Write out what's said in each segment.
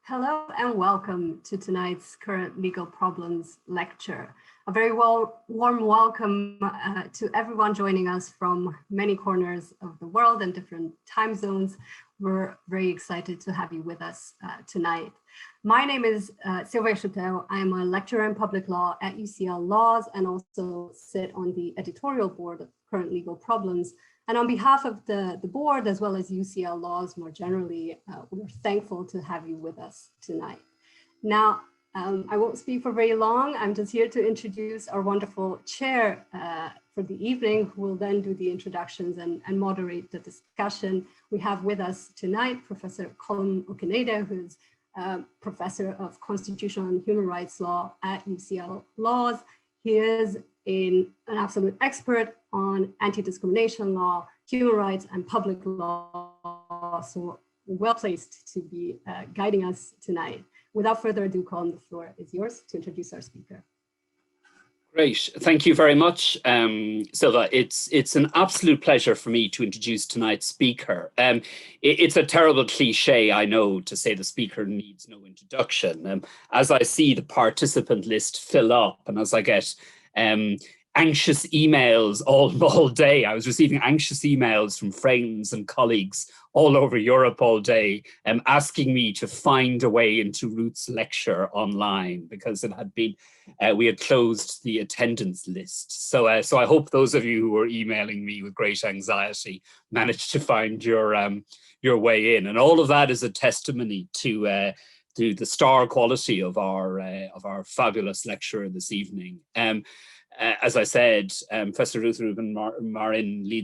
Hello and welcome to tonight's Current Legal Problems lecture. A very warm welcome to everyone joining us from many corners of the world and different time zones. We're very excited to have you with us tonight. My name is Sevilla. I am a lecturer in public law at UCL Laws and also sit on the editorial board of Current Legal Problems. And on behalf of the board, as well as UCL Laws more generally, we're thankful to have you with us tonight. Now, I won't speak for very long. I'm just here to introduce our wonderful chair for the evening, who will then do the introductions and moderate the discussion. We have with us tonight Professor Colm, who is Professor of Constitutional and Human Rights Law at UCL Laws. He is an absolute expert on anti-discrimination law, human rights, and public law, so well placed to be guiding us tonight. Without further ado, Colm, the floor is yours to introduce our speaker. Great, thank you very much, Silva. It's an absolute pleasure for me to introduce tonight's speaker. It's a terrible cliche, I know, to say the speaker needs no introduction. As I see the participant list fill up, and as I get anxious emails all day. I was receiving anxious emails from friends and colleagues all over Europe all day, asking me to find a way into Ruth's lecture online because it had been, we had closed the attendance list. So I hope those of you who were emailing me with great anxiety managed to find your way in. And all of that is a testimony to the star quality of our fabulous lecturer this evening. As I said, Professor Ruth Marin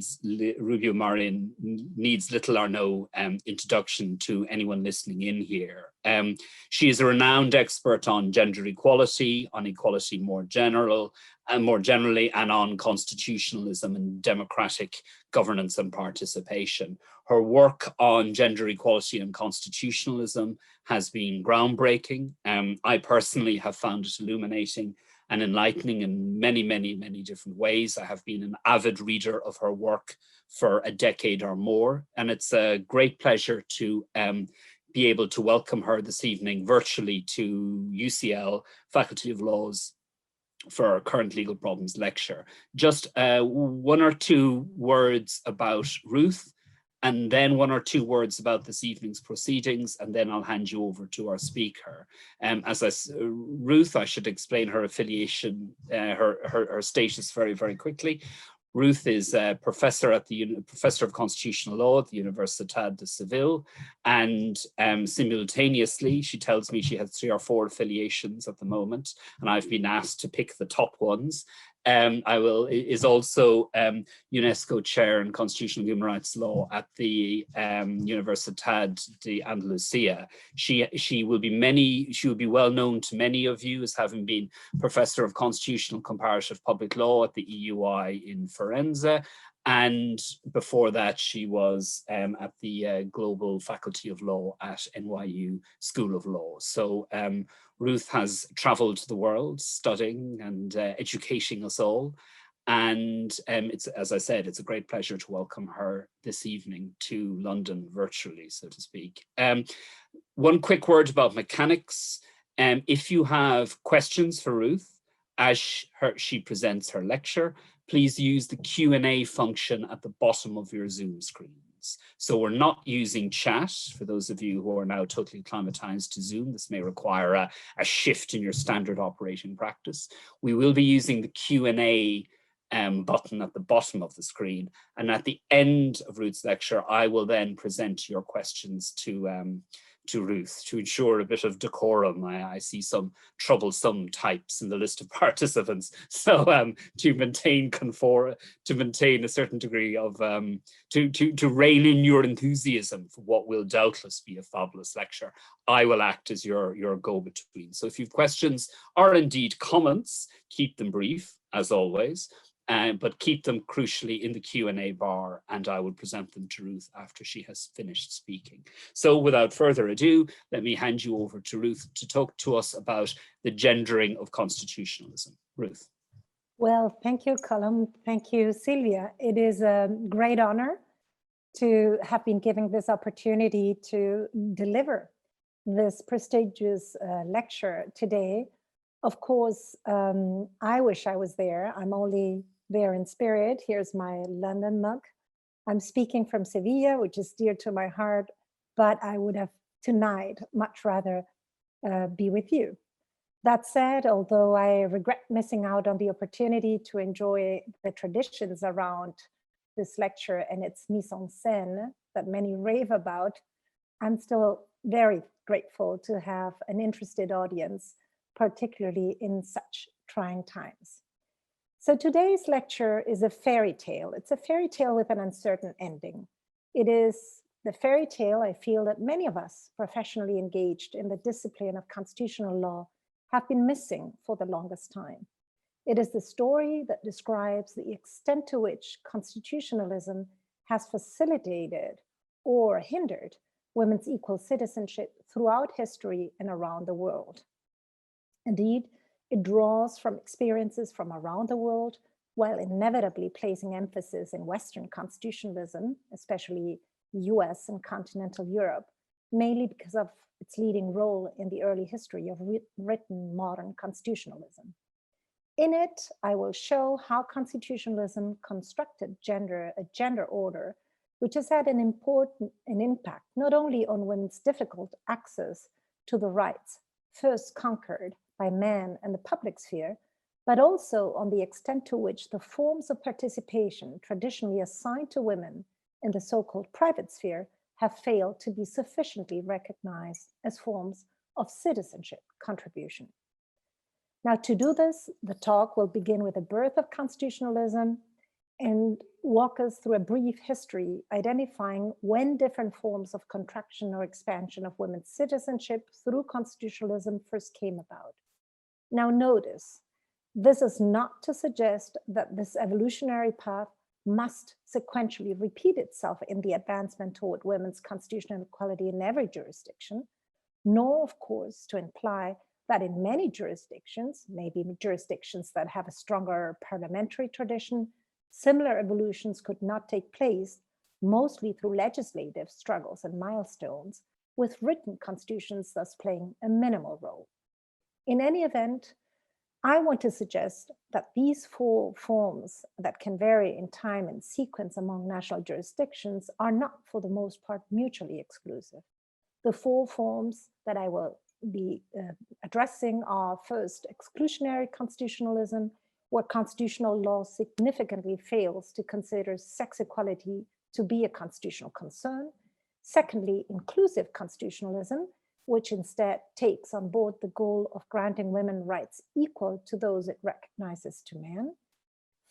Rubio Marin needs little or no introduction to anyone listening in here. She is a renowned expert on gender equality, on equality more generally, and on constitutionalism and democratic governance and participation. Her work on gender equality and constitutionalism has been groundbreaking. I personally have found it illuminating and enlightening in many, many, many different ways. I have been an avid reader of her work for a decade or more, and it's a great pleasure to be able to welcome her this evening virtually to UCL Faculty of Laws for our Current Legal Problems lecture. Just one or two words about Ruth, and then one or two words about this evening's proceedings, and then I'll hand you over to our speaker. Ruth, I should explain her affiliation, her status very, very quickly. Ruth is a professor of Constitutional Law at the Universidad de Sevilla, and simultaneously, she tells me she has 3 or 4 affiliations at the moment, and I've been asked to pick the top ones. Is also UNESCO Chair in Constitutional Human Rights Law at the Universidad de Andalusia. She will be well known to many of you as having been Professor of Constitutional Comparative Public Law at the EUI in Firenze. And before that, she was at the Global Faculty of Law at NYU School of Law. So Ruth has traveled the world studying and educating us all. And as I said, it's a great pleasure to welcome her this evening to London virtually, so to speak. One quick word about mechanics. If you have questions for Ruth as she presents her lecture, please use the Q&A function at the bottom of your Zoom screens. So we're not using chat. For those of you who are now totally acclimatized to Zoom, this may require a shift in your standard operating practice. We will be using the Q&A button at the bottom of the screen. And at the end of Ruth's lecture, I will then present your questions to Ruth to ensure a bit of decorum. I see some troublesome types in the list of participants. So to maintain a certain degree of, to rein in your enthusiasm for what will doubtless be a fabulous lecture, I will act as your go-between. So if you have questions or indeed comments, keep them brief as always. But keep them crucially in the Q&A bar, and I will present them to Ruth after she has finished speaking. So without further ado, let me hand you over to Ruth to talk to us about the gendering of constitutionalism. Ruth. Well, thank you, Colm. Thank you, Silvia. It is a great honor to have been given this opportunity to deliver this prestigious lecture today. Of course, I wish I was there. I'm only there in spirit. Here's my London mug. I'm speaking from Sevilla, which is dear to my heart, but I would have tonight much rather be with you. That said, although I regret missing out on the opportunity to enjoy the traditions around this lecture and its mise en scène that many rave about, I'm still very grateful to have an interested audience, particularly in such trying times. So today's lecture is a fairy tale. It's a fairy tale with an uncertain ending. It is the fairy tale I feel that many of us professionally engaged in the discipline of constitutional law have been missing for the longest time. It is the story that describes the extent to which constitutionalism has facilitated or hindered women's equal citizenship throughout history and around the world. Indeed, it draws from experiences from around the world, while inevitably placing emphasis in Western constitutionalism, especially US and continental Europe, mainly because of its leading role in the early history of written modern constitutionalism. In it, I will show how constitutionalism constructed a gender order, which has had an impact not only on women's difficult access to the rights first conquered by men and the public sphere, but also on the extent to which the forms of participation traditionally assigned to women in the so-called private sphere have failed to be sufficiently recognized as forms of citizenship contribution. Now, to do this, the talk will begin with the birth of constitutionalism and walk us through a brief history, identifying when different forms of contraction or expansion of women's citizenship through constitutionalism first came about. Now, notice, this is not to suggest that this evolutionary path must sequentially repeat itself in the advancement toward women's constitutional equality in every jurisdiction, nor, of course, to imply that in many jurisdictions, maybe jurisdictions that have a stronger parliamentary tradition, similar evolutions could not take place, mostly through legislative struggles and milestones, with written constitutions thus playing a minimal role. In any event, I want to suggest that these four forms that can vary in time and sequence among national jurisdictions are not, for the most part, mutually exclusive. The four forms that I will be addressing are first, exclusionary constitutionalism, where constitutional law significantly fails to consider sex equality to be a constitutional concern. Secondly, inclusive constitutionalism, which instead takes on board the goal of granting women rights equal to those it recognizes to men.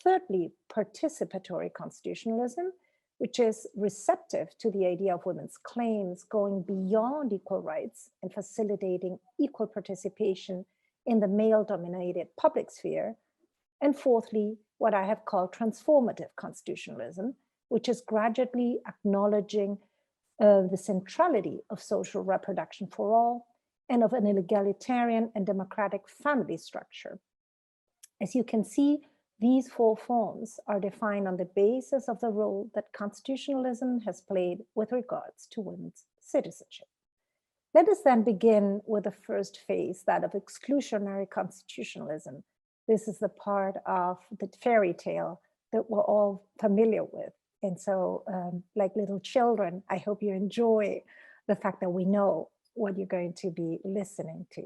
Thirdly, participatory constitutionalism, which is receptive to the idea of women's claims going beyond equal rights and facilitating equal participation in the male-dominated public sphere. And fourthly, what I have called transformative constitutionalism, which is gradually acknowledging the centrality of social reproduction for all and of an egalitarian and democratic family structure. As you can see, these four forms are defined on the basis of the role that constitutionalism has played with regards to women's citizenship. Let us then begin with the first phase, that of exclusionary constitutionalism. This is the part of the fairy tale that we're all familiar with. And so, like little children, I hope you enjoy the fact that we know what you're going to be listening to.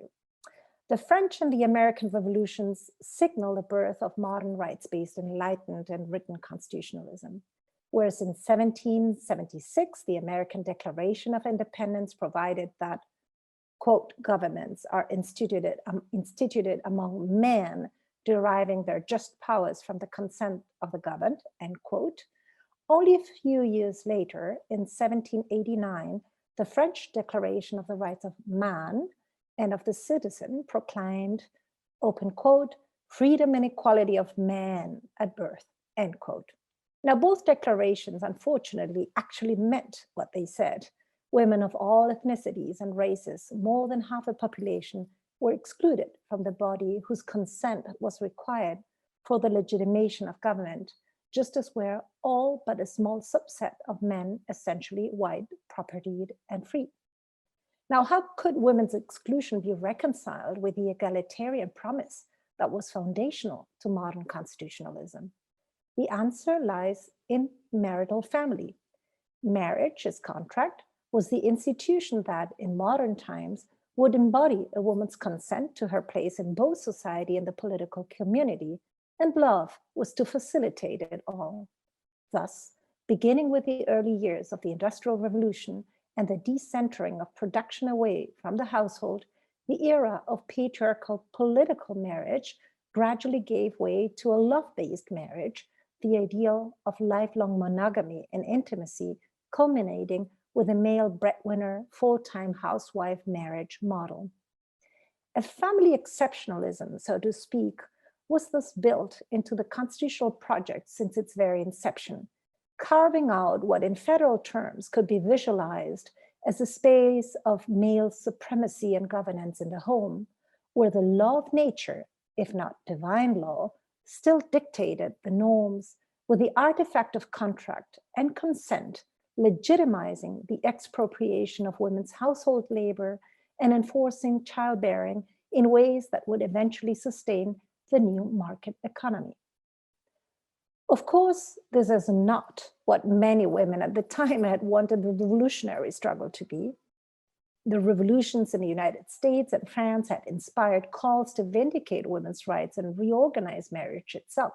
The French and the American revolutions signal the birth of modern rights-based enlightened and written constitutionalism. Whereas in 1776, the American Declaration of Independence provided that, quote, governments are instituted among men deriving their just powers from the consent of the governed, end quote. Only a few years later, in 1789, the French Declaration of the Rights of Man and of the Citizen proclaimed, open quote, freedom and equality of man at birth, end quote. Now, both declarations, unfortunately, actually meant what they said. Women of all ethnicities and races, more than half the population, were excluded from the body whose consent was required for the legitimation of government, just as were all but a small subset of men essentially white, propertied, and free. Now, how could women's exclusion be reconciled with the egalitarian promise that was foundational to modern constitutionalism? The answer lies in marital family. Marriage as contract was the institution that, in modern times, would embody a woman's consent to her place in both society and the political community, and love was to facilitate it all. Thus, beginning with the early years of the Industrial Revolution and the decentering of production away from the household, the era of patriarchal political marriage gradually gave way to a love-based marriage, the ideal of lifelong monogamy and intimacy, culminating with a male breadwinner, full-time housewife marriage model. A family exceptionalism, so to speak, was thus built into the constitutional project since its very inception, carving out what in federal terms could be visualized as a space of male supremacy and governance in the home, where the law of nature, if not divine law, still dictated the norms, with the artifact of contract and consent legitimizing the expropriation of women's household labor and enforcing childbearing in ways that would eventually sustain the new market economy. Of course, this is not what many women at the time had wanted the revolutionary struggle to be. The revolutions in the United States and France had inspired calls to vindicate women's rights and reorganize marriage itself.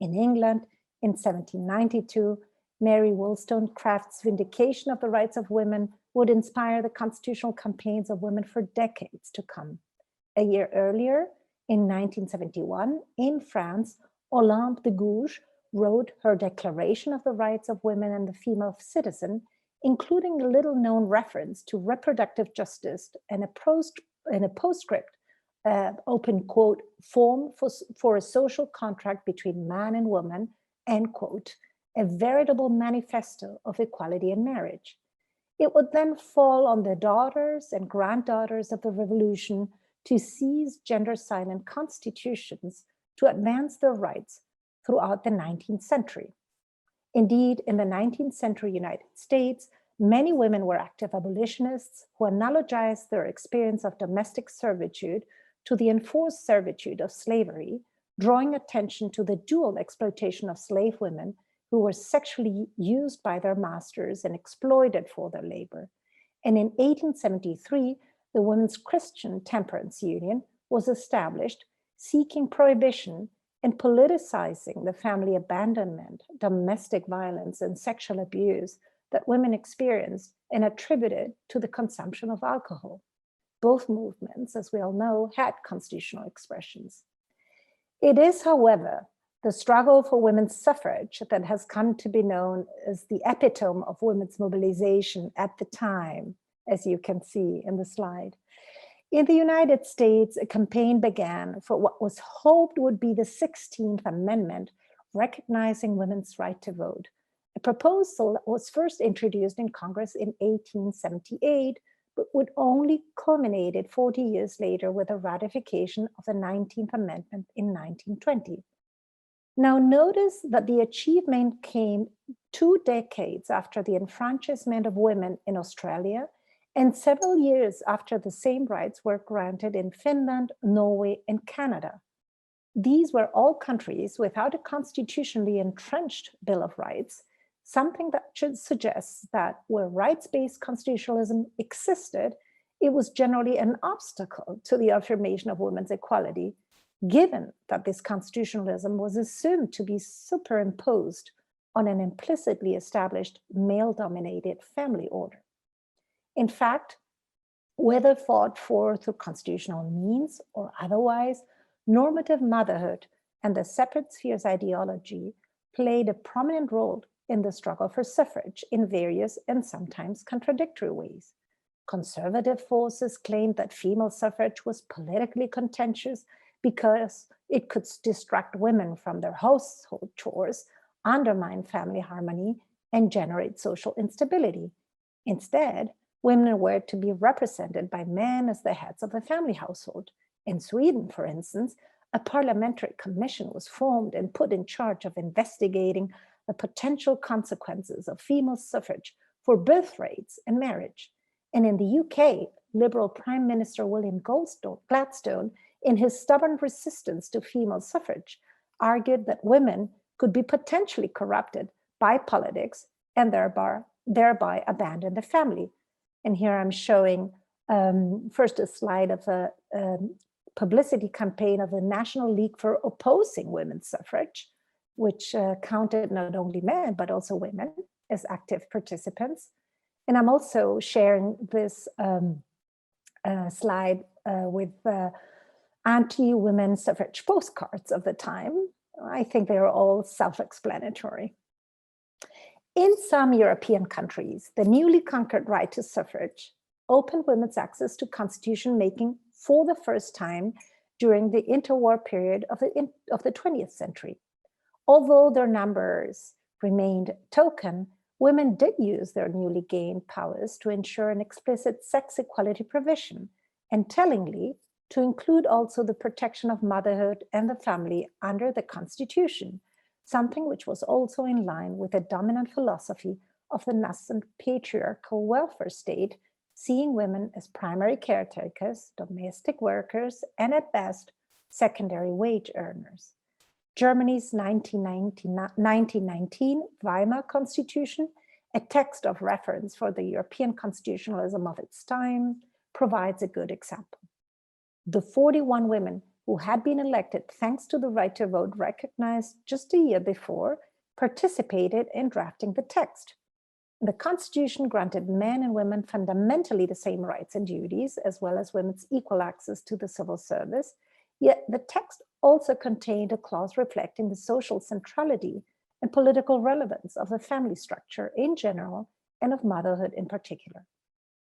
In England, in 1792, Mary Wollstonecraft's vindication of the rights of women would inspire the constitutional campaigns of women for decades to come. A year earlier, in 1971, in France, Olympe de Gouges wrote her Declaration of the Rights of Women and the Female Citizen, including a little-known reference to reproductive justice and a postscript, open quote, form for a social contract between man and woman, end quote, a veritable manifesto of equality in marriage. It would then fall on the daughters and granddaughters of the revolution to seize gender-silent constitutions to advance their rights throughout the 19th century. Indeed, in the 19th century United States, many women were active abolitionists who analogized their experience of domestic servitude to the enforced servitude of slavery, drawing attention to the dual exploitation of slave women who were sexually used by their masters and exploited for their labor. And in 1873, the Women's Christian Temperance Union was established, seeking prohibition and politicizing the family abandonment, domestic violence, and sexual abuse that women experienced and attributed to the consumption of alcohol. Both movements, as we all know, had constitutional expressions. It is, however, the struggle for women's suffrage that has come to be known as the epitome of women's mobilization at the time, as you can see in the slide. In the United States, a campaign began for what was hoped would be the 16th Amendment, recognizing women's right to vote. A proposal that was first introduced in Congress in 1878, but would only culminated 40 years later with the ratification of the 19th Amendment in 1920. Now notice that the achievement came 2 decades after the enfranchisement of women in Australia and several years after the same rights were granted in Finland, Norway, and Canada. These were all countries without a constitutionally entrenched Bill of Rights, something that should suggest that where rights-based constitutionalism existed, it was generally an obstacle to the affirmation of women's equality, given that this constitutionalism was assumed to be superimposed on an implicitly established male-dominated family order. In fact, whether fought for through constitutional means or otherwise, normative motherhood and the separate spheres ideology played a prominent role in the struggle for suffrage in various and sometimes contradictory ways. Conservative forces claimed that female suffrage was politically contentious because it could distract women from their household chores, undermine family harmony, and generate social instability. Instead, women were to be represented by men as the heads of the family household. In Sweden, for instance, a parliamentary commission was formed and put in charge of investigating the potential consequences of female suffrage for birth rates and marriage. And in the UK, Liberal Prime Minister William Gladstone, in his stubborn resistance to female suffrage, argued that women could be potentially corrupted by politics and thereby abandon the family. And here I'm showing first a slide of a publicity campaign of the National League for Opposing Women's Suffrage, which counted not only men, but also women as active participants. And I'm also sharing this slide with anti-women suffrage postcards of the time. I think they are all self-explanatory. In some European countries, the newly conquered right to suffrage opened women's access to constitution making for the first time during the interwar period of the 20th century. Although their numbers remained token, women did use their newly gained powers to ensure an explicit sex equality provision, and tellingly, to include also the protection of motherhood and the family under the Constitution, something which was also in line with the dominant philosophy of the nascent patriarchal welfare state, seeing women as primary caretakers, domestic workers, and at best, secondary wage earners. Germany's 1919 Weimar Constitution, a text of reference for the European constitutionalism of its time, provides a good example. The 41 women who had been elected thanks to the right to vote recognized just a year before participated in drafting the text. The Constitution granted men and women fundamentally the same rights and duties, as well as women's equal access to the civil service, yet the text also contained a clause reflecting the social centrality and political relevance of the family structure in general and of motherhood in particular.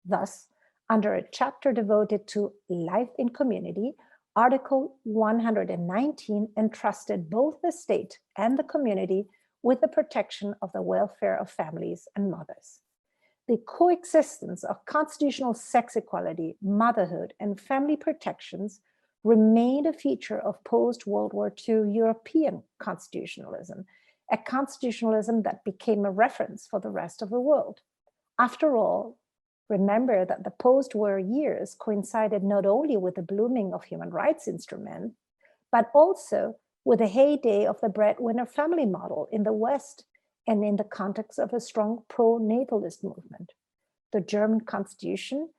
Thus, under a chapter devoted to life in community, Article 119 entrusted both the state and the community with the protection of the welfare of families and mothers. The coexistence of constitutional sex equality, motherhood, and family protections remained a feature of post-World War II European constitutionalism, a constitutionalism that became a reference for the rest of the world. After all, remember that the post-war years coincided not only with the blooming of human rights instruments, but also with the heyday of the breadwinner family model in the West and in the context of a strong pro-natalist movement. The German Constitution,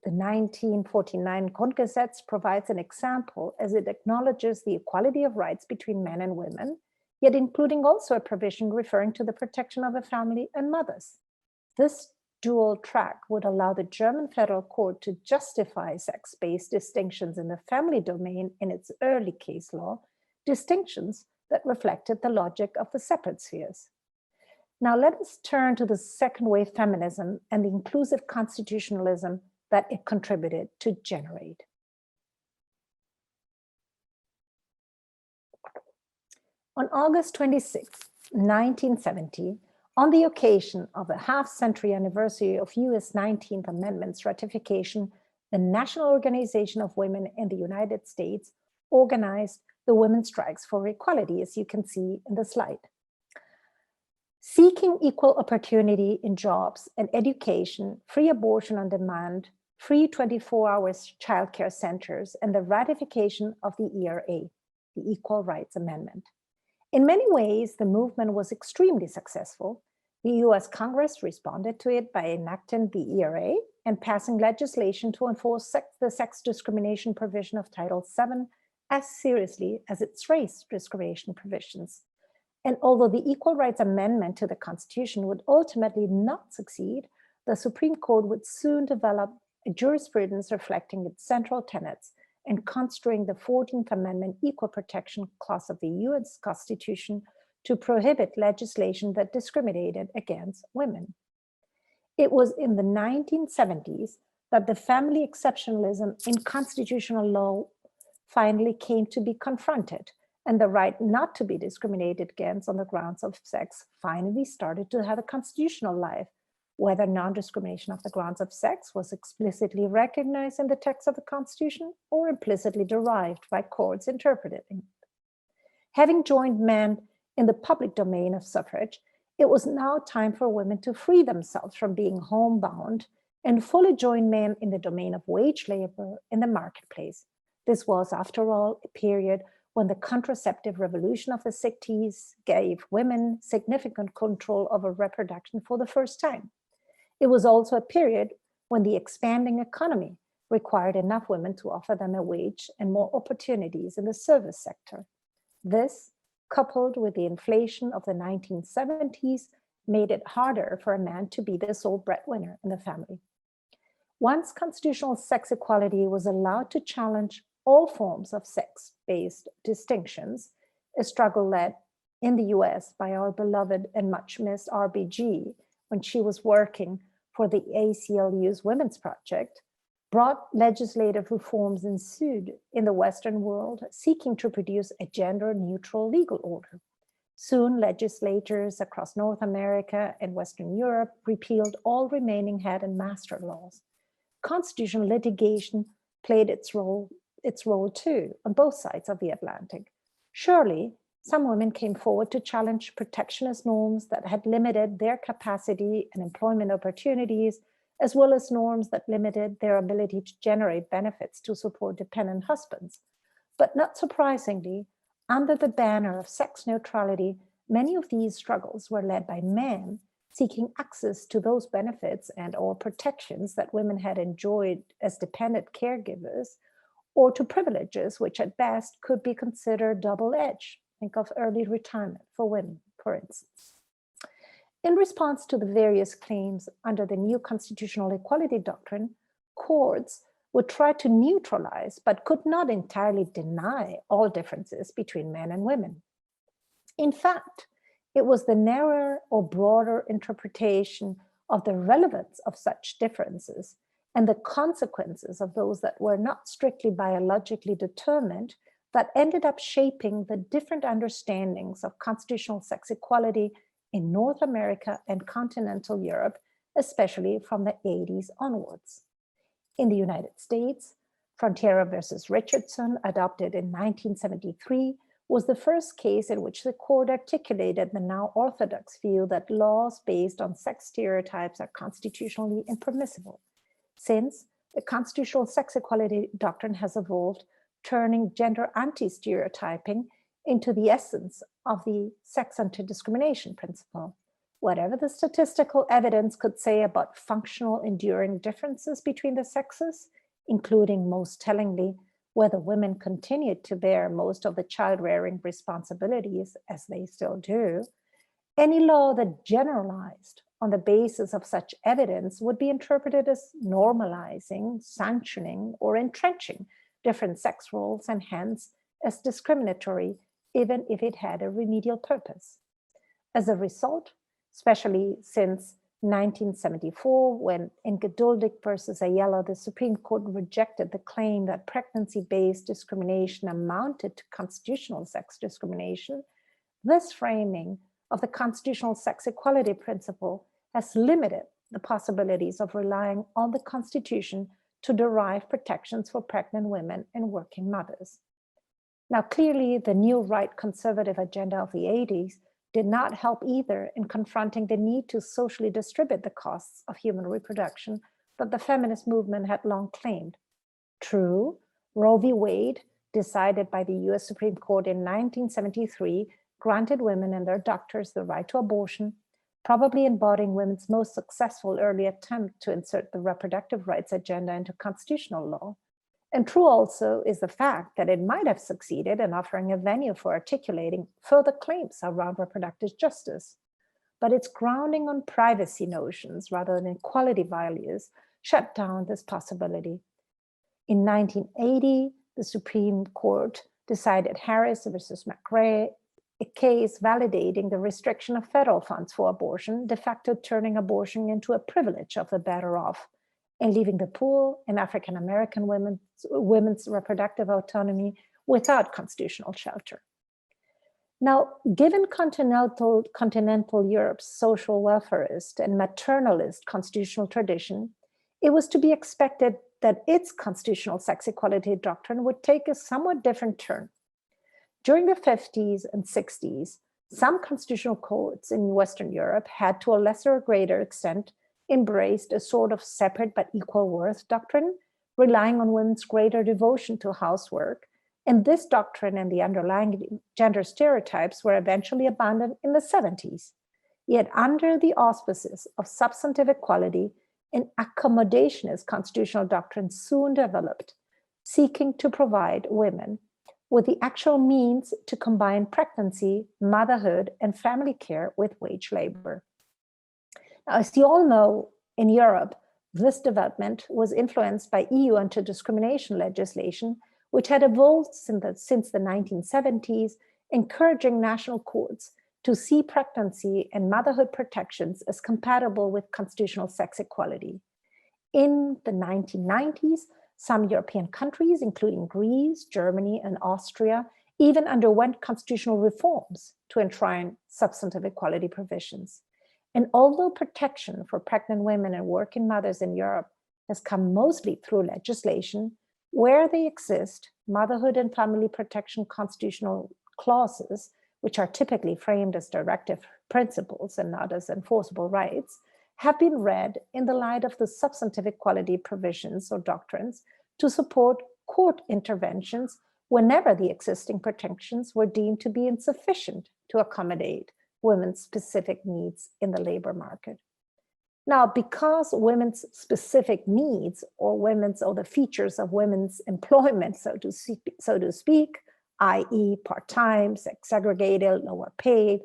the 1949 Grundgesetz, provides an example as it acknowledges the equality of rights between men and women, yet including also a provision referring to the protection of the family and mothers. This dual track would allow the German federal court to justify sex-based distinctions in the family domain in its early case law, distinctions that reflected the logic of the separate spheres. Now let us turn to the second wave feminism and the inclusive constitutionalism that it contributed to generate. On August 26, 1970, on the occasion of the half-century anniversary of US 19th Amendment's ratification, the National Organization of Women in the United States organized the Women's Strikes for Equality, as you can see in the slide. Seeking equal opportunity in jobs and education, free abortion on demand, free 24-hour childcare centers, and the ratification of the ERA, the Equal Rights Amendment. In many ways, the movement was extremely successful. The US Congress responded to it by enacting the ERA and passing legislation to enforce the sex discrimination provision of Title VII as seriously as its race discrimination provisions. And although the Equal Rights Amendment to the Constitution would ultimately not succeed, the Supreme Court would soon develop a jurisprudence reflecting its central tenets and construing the 14th Amendment Equal Protection Clause of the US Constitution to prohibit legislation that discriminated against women. It was in the 1970s that the family exceptionalism in constitutional law finally came to be confronted, and the right not to be discriminated against on the grounds of sex finally started to have a constitutional life, whether non-discrimination of the grounds of sex was explicitly recognized in the text of the Constitution or implicitly derived by courts interpreting it. Having joined men in the public domain of suffrage, it was now time for women to free themselves from being homebound and fully join men in the domain of wage labor in the marketplace. This was, after all, a period when the contraceptive revolution of the 60s gave women significant control over reproduction for the first time. It was also a period when the expanding economy required enough women to offer them a wage and more opportunities in the service sector. This, coupled with the inflation of the 1970s, made it harder for a man to be the sole breadwinner in the family. Once constitutional sex equality was allowed to challenge all forms of sex-based distinctions, a struggle led in the US by our beloved and much missed RBG when she was working for the ACLU's Women's Project, broad legislative reforms ensued in the Western world, seeking to produce a gender-neutral legal order. Soon, legislatures across North America and Western Europe repealed all remaining head and master laws. Constitutional litigation played its role too on both sides of the Atlantic. Surely, some women came forward to challenge protectionist norms that had limited their capacity and employment opportunities, as well as norms that limited their ability to generate benefits to support dependent husbands. But not surprisingly, under the banner of sex neutrality, many of these struggles were led by men seeking access to those benefits and/or protections that women had enjoyed as dependent caregivers, or to privileges which at best could be considered double-edged. Think of early retirement for women, for instance. In response to the various claims under the new constitutional equality doctrine, courts would try to neutralize but could not entirely deny all differences between men and women. In fact, it was the narrower or broader interpretation of the relevance of such differences and the consequences of those that were not strictly biologically determined that ended up shaping the different understandings of constitutional sex equality in North America and continental Europe, especially from the 80s onwards. In the United States, Frontiera versus Richardson, adopted in 1973, was the first case in which the court articulated the now orthodox view that laws based on sex stereotypes are constitutionally impermissible. Since, the constitutional sex equality doctrine has evolved, turning gender anti-stereotyping into the essence of the sex anti-discrimination principle. Whatever the statistical evidence could say about functional enduring differences between the sexes, including most tellingly whether women continued to bear most of the child-rearing responsibilities as they still do, any law that generalized on the basis of such evidence would be interpreted as normalizing, sanctioning, or entrenching different sex roles, and hence as discriminatory, even if it had a remedial purpose. As a result, especially since 1974, when in Geduldig versus Ayala, the Supreme Court rejected the claim that pregnancy-based discrimination amounted to constitutional sex discrimination, this framing of the constitutional sex equality principle has limited the possibilities of relying on the Constitution to derive protections for pregnant women and working mothers. Now, clearly, the new right conservative agenda of the 80s did not help either in confronting the need to socially distribute the costs of human reproduction that the feminist movement had long claimed. True, Roe v. Wade, decided by the US Supreme Court in 1973, granted women and their doctors the right to abortion, probably embodying women's most successful early attempt to insert the reproductive rights agenda into constitutional law. And true also is the fact that it might have succeeded in offering a venue for articulating further claims around reproductive justice. But its grounding on privacy notions rather than equality values shut down this possibility. In 1980, the Supreme Court decided Harris versus McRae, a case validating the restriction of federal funds for abortion, de facto turning abortion into a privilege of the better off, and leaving the poor and African-American women's reproductive autonomy without constitutional shelter. Now, given continental Europe's social welfarist and maternalist constitutional tradition, it was to be expected that its constitutional sex equality doctrine would take a somewhat different turn. During the 50s and 60s, some constitutional courts in Western Europe had, to a lesser or greater extent, embraced a sort of separate but equal worth doctrine, relying on women's greater devotion to housework. And this doctrine and the underlying gender stereotypes were eventually abandoned in the 70s. Yet under the auspices of substantive equality, an accommodationist constitutional doctrine soon developed, seeking to provide women with the actual means to combine pregnancy, motherhood, and family care with wage labor. Now, as you all know, in Europe, this development was influenced by EU anti-discrimination legislation, which had evolved since the 1970s, encouraging national courts to see pregnancy and motherhood protections as compatible with constitutional sex equality. In the 1990s, some European countries, including Greece, Germany, and Austria, even underwent constitutional reforms to enshrine substantive equality provisions. And although protection for pregnant women and working mothers in Europe has come mostly through legislation, where they exist, motherhood and family protection constitutional clauses, which are typically framed as directive principles and not as enforceable rights, have been read in the light of the substantive equality provisions or doctrines to support court interventions whenever the existing protections were deemed to be insufficient to accommodate women's specific needs in the labor market. Now, because women's specific needs or the features of women's employment, so to speak, i.e. part-time, sex-segregated, lower paid,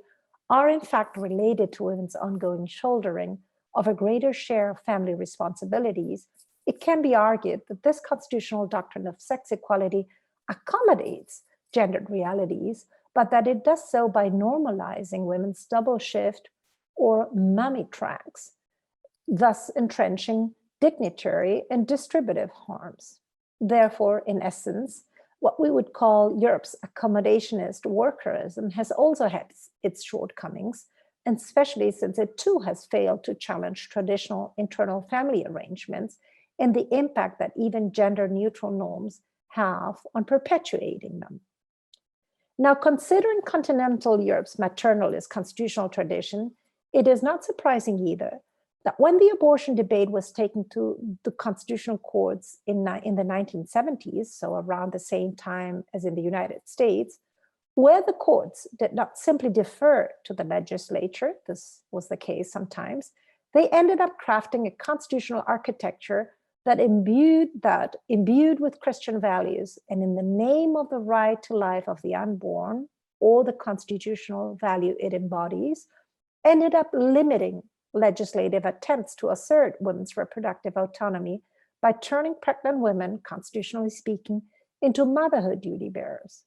are in fact related to women's ongoing shouldering of a greater share of family responsibilities, it can be argued that this constitutional doctrine of sex equality accommodates gendered realities, but that it does so by normalizing women's double shift or mummy tracks, thus entrenching dignitary and distributive harms. Therefore, in essence, what we would call Europe's accommodationist workerism has also had its shortcomings, and especially since it too has failed to challenge traditional internal family arrangements and the impact that even gender-neutral norms have on perpetuating them. Now, considering continental Europe's maternalist constitutional tradition, it is not surprising either that when the abortion debate was taken to the constitutional courts in the 1970s, so around the same time as in the United States, where the courts did not simply defer to the legislature, this was the case sometimes, they ended up crafting a constitutional architecture that imbued with Christian values and in the name of the right to life of the unborn, or the constitutional value it embodies, ended up limiting legislative attempts to assert women's reproductive autonomy by turning pregnant women, constitutionally speaking, into motherhood duty bearers.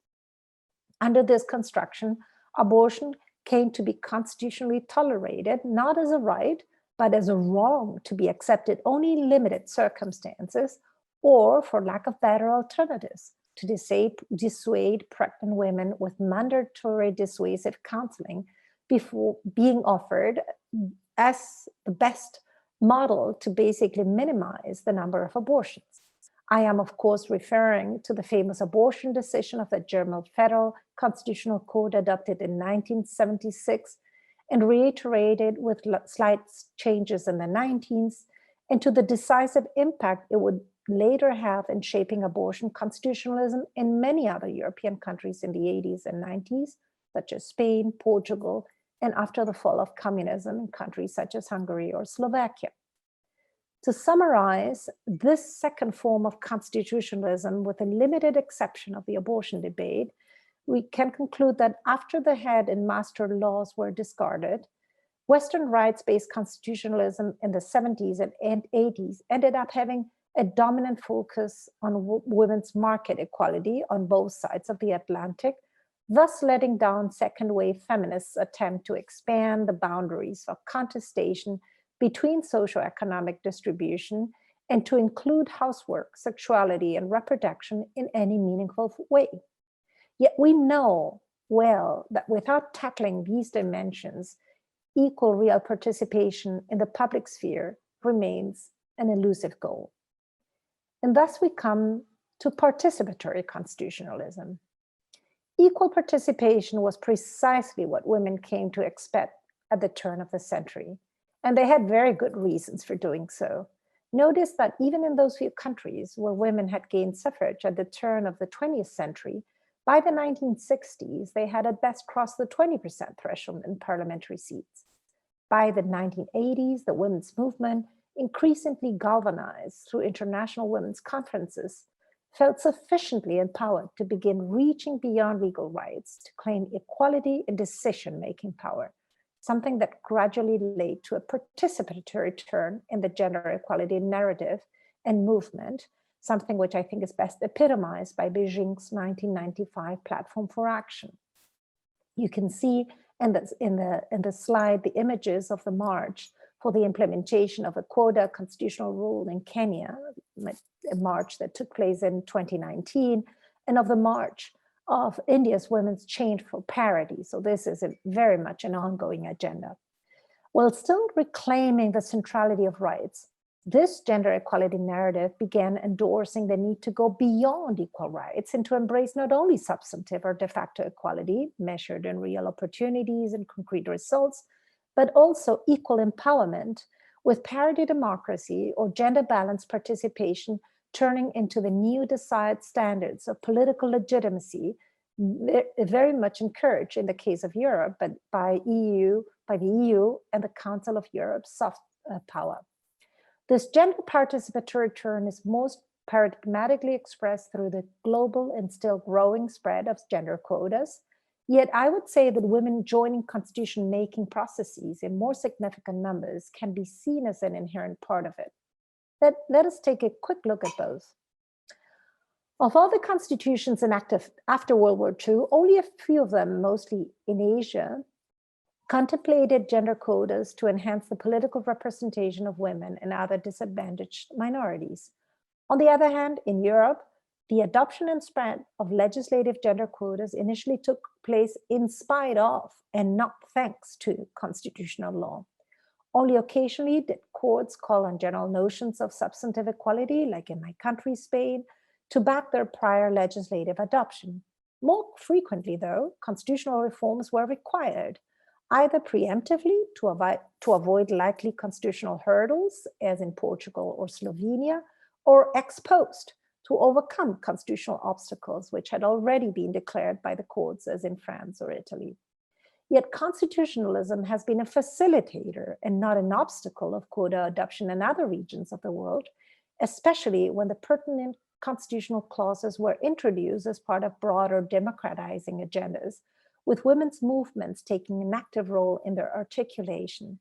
Under this construction, abortion came to be constitutionally tolerated, not as a right, but as a wrong to be accepted only in limited circumstances, or for lack of better alternatives, to dissuade pregnant women with mandatory dissuasive counseling before being offered as the best model to basically minimize the number of abortions. I am, of course, referring to the famous abortion decision of the German Federal Constitutional Court adopted in 1976 and reiterated with slight changes in the 1990s, and to the decisive impact it would later have in shaping abortion constitutionalism in many other European countries in the 80s and 90s, such as Spain, Portugal, and after the fall of communism in countries such as Hungary or Slovakia. To summarize, this second form of constitutionalism, with a limited exception of the abortion debate, we can conclude that after the head and master laws were discarded, Western rights-based constitutionalism in the 70s and 80s ended up having a dominant focus on women's market equality on both sides of the Atlantic, thus letting down second-wave feminists' attempt to expand the boundaries of contestation between socioeconomic distribution and to include housework, sexuality, and reproduction in any meaningful way. Yet we know well that without tackling these dimensions, equal real participation in the public sphere remains an elusive goal. And thus we come to participatory constitutionalism. Equal participation was precisely what women came to expect at the turn of the century. And they had very good reasons for doing so. Notice that even in those few countries where women had gained suffrage at the turn of the 20th century, by the 1960s, they had at best crossed the 20% threshold in parliamentary seats. By the 1980s, the women's movement, increasingly galvanized through international women's conferences, felt sufficiently empowered to begin reaching beyond legal rights to claim equality in decision-making power, something that gradually led to a participatory turn in the gender equality narrative and movement, something which I think is best epitomized by Beijing's 1995 Platform for Action. You can see in the slide the images of the march for the implementation of a quota constitutional rule in Kenya, a march that took place in 2019, and of the march of India's women's change for parity. So this is very much an ongoing agenda. While still reclaiming the centrality of rights, this gender equality narrative began endorsing the need to go beyond equal rights and to embrace not only substantive or de facto equality, measured in real opportunities and concrete results, but also equal empowerment, with parity democracy or gender balanced participation turning into the new desired standards of political legitimacy, very much encouraged in the case of Europe, but by the EU and the Council of Europe's soft power. This gender participatory turn is most paradigmatically expressed through the global and still growing spread of gender quotas. Yet I would say that women joining constitution-making processes in more significant numbers can be seen as an inherent part of it. Let us take a quick look at both. Of all the constitutions enacted after World War II, only a few of them, mostly in Asia, contemplated gender quotas to enhance the political representation of women and other disadvantaged minorities. On the other hand, in Europe, the adoption and spread of legislative gender quotas initially took place in spite of and not thanks to constitutional law. Only occasionally did courts call on general notions of substantive equality, like in my country, Spain, to back their prior legislative adoption. More frequently, though, constitutional reforms were required, either preemptively to avoid likely constitutional hurdles, as in Portugal or Slovenia, or ex post to overcome constitutional obstacles which had already been declared by the courts, as in France or Italy. Yet constitutionalism has been a facilitator and not an obstacle of quota adoption in other regions of the world, especially when the pertinent constitutional clauses were introduced as part of broader democratizing agendas, with women's movements taking an active role in their articulation.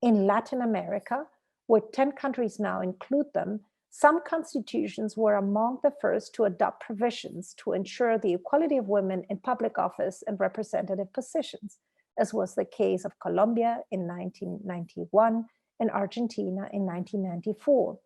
In Latin America, where 10 countries now include them, some constitutions were among the first to adopt provisions to ensure the equality of women in public office and representative positions, as was the case of Colombia in 1991 and Argentina in 1994.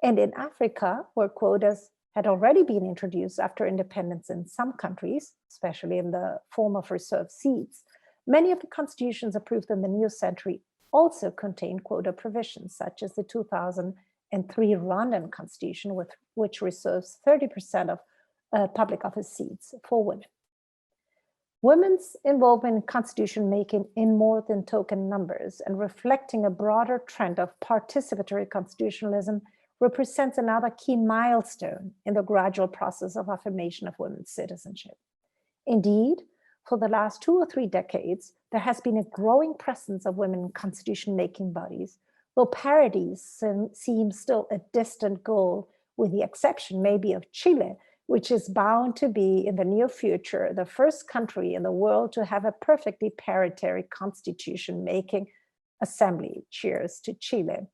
And in Africa, where quotas had already been introduced after independence in some countries, especially in the form of reserved seats, many of the constitutions approved in the new century also contained quota provisions, such as the 2003 Rwandan constitution, which reserves 30% of public office seats for women. Women's involvement in constitution making in more than token numbers and reflecting a broader trend of participatory constitutionalism represents another key milestone in the gradual process of affirmation of women's citizenship. Indeed, for the last 2 or 3 decades, there has been a growing presence of women in constitution-making bodies, though parity seems still a distant goal, with the exception maybe of Chile, which is bound to be in the near future the first country in the world to have a perfectly parity constitution-making assembly. Cheers to Chile.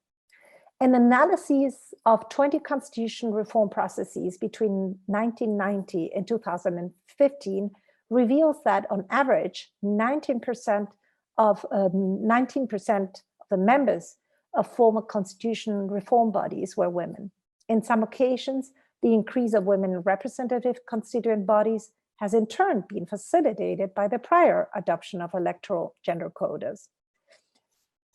An analysis of 20 constitution reform processes between 1990 and 2015 reveals that on average, 19% of the members of former constitution reform bodies were women. In some occasions, the increase of women in representative constituent bodies has in turn been facilitated by the prior adoption of electoral gender quotas.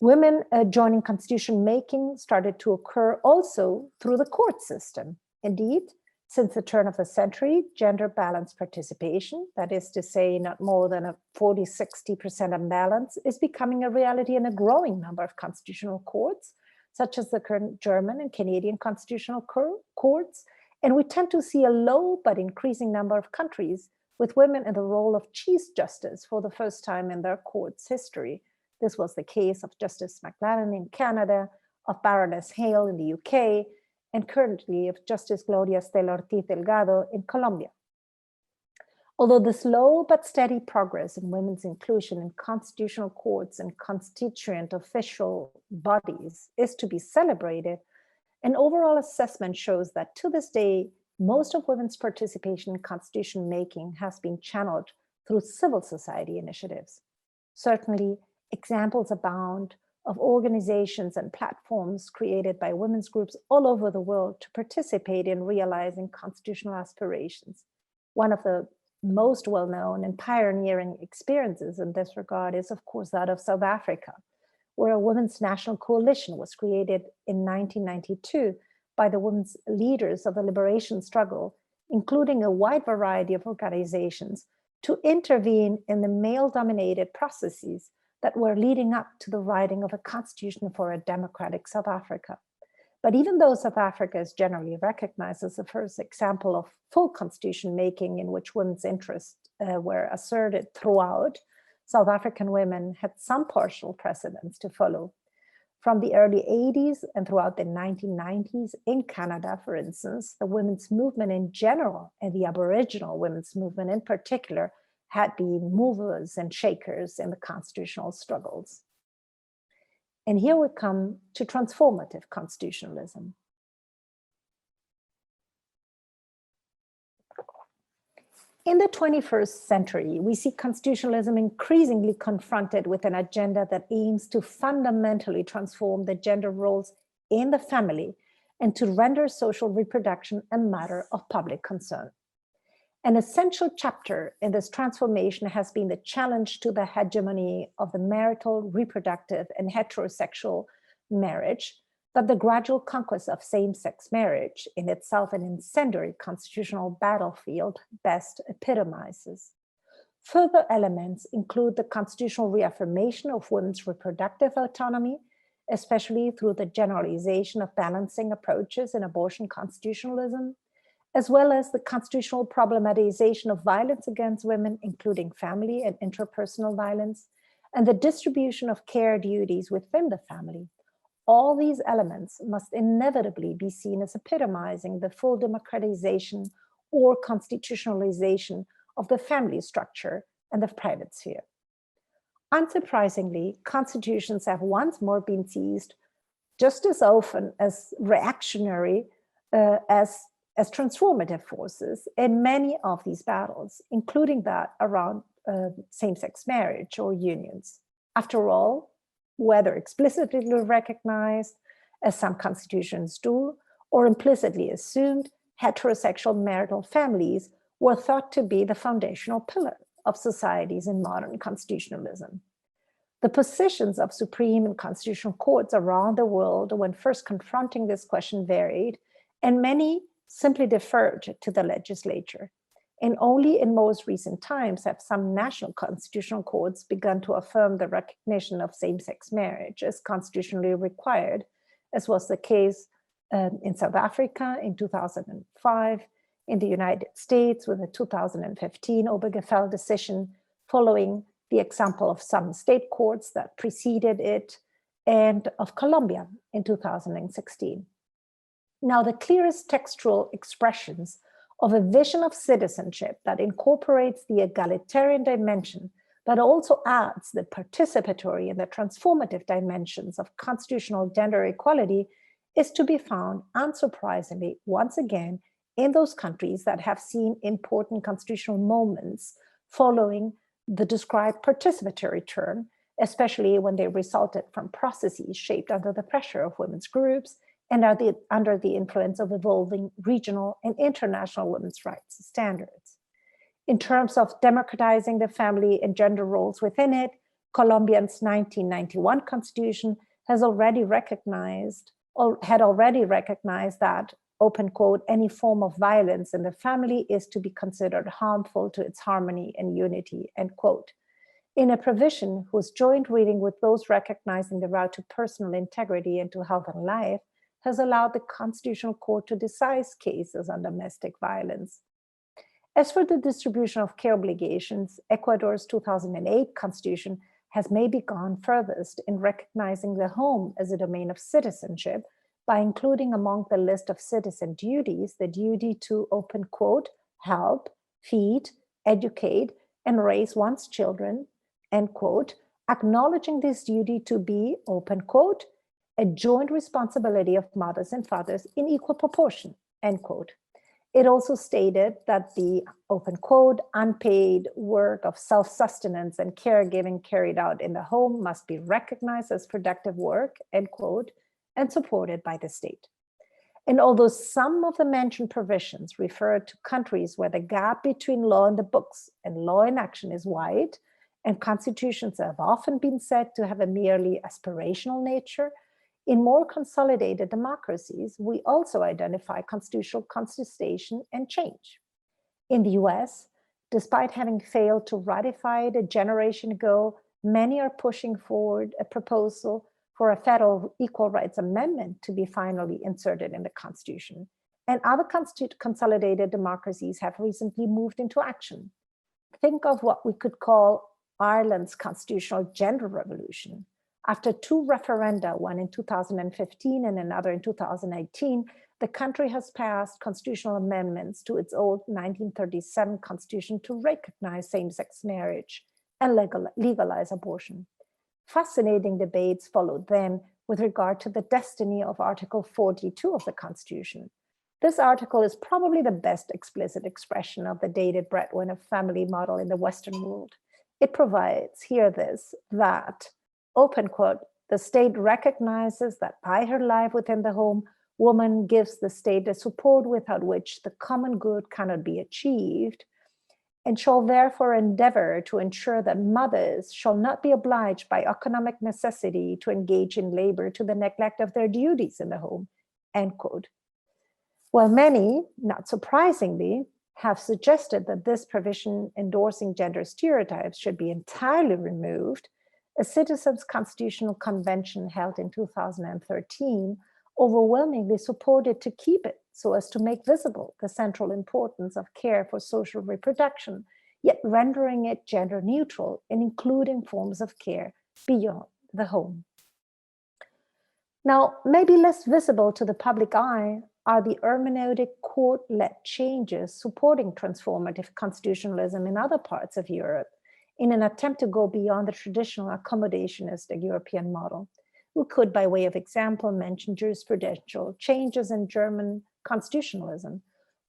Women joining constitution making started to occur also through the court system. Indeed, Since the turn of the century, gender balanced participation, that is to say, not more than a 40-60% imbalance, is becoming a reality in a growing number of constitutional courts, such as the current German and Canadian constitutional courts. And we tend to see a low but increasing number of countries with women in the role of Chief Justice for the first time in their court's history. This was the case of Justice McLaren in Canada, of Baroness Hale in the UK, and currently of Justice Gloria Estela Ortiz Delgado in Colombia. Although the slow but steady progress in women's inclusion in constitutional courts and constituent official bodies is to be celebrated, an overall assessment shows that to this day, most of women's participation in constitution making has been channeled through civil society initiatives. Certainly, examples abound of organizations and platforms created by women's groups all over the world to participate in realizing constitutional aspirations. One of the most well-known and pioneering experiences in this regard is, of course, that of South Africa, where a women's national coalition was created in 1992 by the women's leaders of the liberation struggle, including a wide variety of organizations, to intervene in the male-dominated processes that were leading up to the writing of a constitution for a democratic South Africa. But even though South Africa is generally recognized as the first example of full constitution making in which women's interests were asserted throughout, South African women had some partial precedents to follow. From the early 80s and throughout the 1990s in Canada, for instance, the women's movement in general and the Aboriginal women's movement in particular had been movers and shakers in the constitutional struggles. And here we come to transformative constitutionalism. In the 21st century, we see constitutionalism increasingly confronted with an agenda that aims to fundamentally transform the gender roles in the family and to render social reproduction a matter of public concern. An essential chapter in this transformation has been the challenge to the hegemony of the marital, reproductive, and heterosexual marriage that the gradual conquest of same-sex marriage, in itself an incendiary constitutional battlefield, best epitomizes. Further elements include the constitutional reaffirmation of women's reproductive autonomy, especially through the generalization of balancing approaches in abortion constitutionalism, as well as the constitutional problematization of violence against women, including family and interpersonal violence, and the distribution of care duties within the family. All these elements must inevitably be seen as epitomizing the full democratization or constitutionalization of the family structure and the private sphere. Unsurprisingly, constitutions have once more been seized just as often as reactionary as transformative forces in many of these battles, including that around same-sex marriage or unions. After all, whether explicitly recognized, as some constitutions do, or implicitly assumed, heterosexual marital families were thought to be the foundational pillar of societies in modern constitutionalism. The positions of Supreme and constitutional courts around the world when first confronting this question varied, and many simply deferred to the legislature. And only in most recent times have some national constitutional courts begun to affirm the recognition of same-sex marriage as constitutionally required, as was the case in South Africa in 2005, in the United States with the 2015 Obergefell decision, following the example of some state courts that preceded it, and of Colombia in 2016. Now, the clearest textual expressions of a vision of citizenship that incorporates the egalitarian dimension, but also adds the participatory and the transformative dimensions of constitutional gender equality is to be found, unsurprisingly, once again, in those countries that have seen important constitutional moments following the described participatory turn, especially when they resulted from processes shaped under the pressure of women's groups and are under the influence of evolving regional and international women's rights standards. In terms of democratizing the family and gender roles within it, Colombia's 1991 constitution had already recognized that open quote, any form of violence in the family is to be considered harmful to its harmony and unity, end quote. In a provision whose joint reading with those recognizing the right to personal integrity and to health and life has allowed the Constitutional Court to decide cases on domestic violence. As for the distribution of care obligations, Ecuador's 2008 Constitution has maybe gone furthest in recognizing the home as a domain of citizenship by including among the list of citizen duties the duty to, open quote, help, feed, educate, and raise one's children, end quote, acknowledging this duty to be, open quote, a joint responsibility of mothers and fathers in equal proportion, end quote. It also stated that the, open quote, unpaid work of self-sustenance and caregiving carried out in the home must be recognized as productive work, end quote, and supported by the state. And although some of the mentioned provisions refer to countries where the gap between law in the books and law in action is wide, and constitutions have often been said to have a merely aspirational nature, in more consolidated democracies, we also identify constitutional contestation and change. In the US, despite having failed to ratify it a generation ago, many are pushing forward a proposal for a federal equal rights amendment to be finally inserted in the Constitution. And other consolidated democracies have recently moved into action. Think of what we could call Ireland's constitutional gender revolution. After two referenda, one in 2015 and another in 2018, the country has passed constitutional amendments to its old 1937 constitution to recognize same-sex marriage and legalize abortion. Fascinating debates followed then with regard to the destiny of Article 42 of the Constitution. This article is probably the best explicit expression of the dated breadwinner family model in the Western world. It provides, hear this, that, open quote, the state recognizes that by her life within the home, woman gives the state a support without which the common good cannot be achieved, and shall therefore endeavor to ensure that mothers shall not be obliged by economic necessity to engage in labor to the neglect of their duties in the home, end quote. While many, not surprisingly, have suggested that this provision endorsing gender stereotypes should be entirely removed, a Citizens' Constitutional Convention held in 2013 overwhelmingly supported to keep it so as to make visible the central importance of care for social reproduction, yet rendering it gender neutral and including forms of care beyond the home. Now, maybe less visible to the public eye are the hermeneutic court-led changes supporting transformative constitutionalism in other parts of Europe, in an attempt to go beyond the traditional accommodationist European model. We could, by way of example, mention jurisprudential changes in German constitutionalism.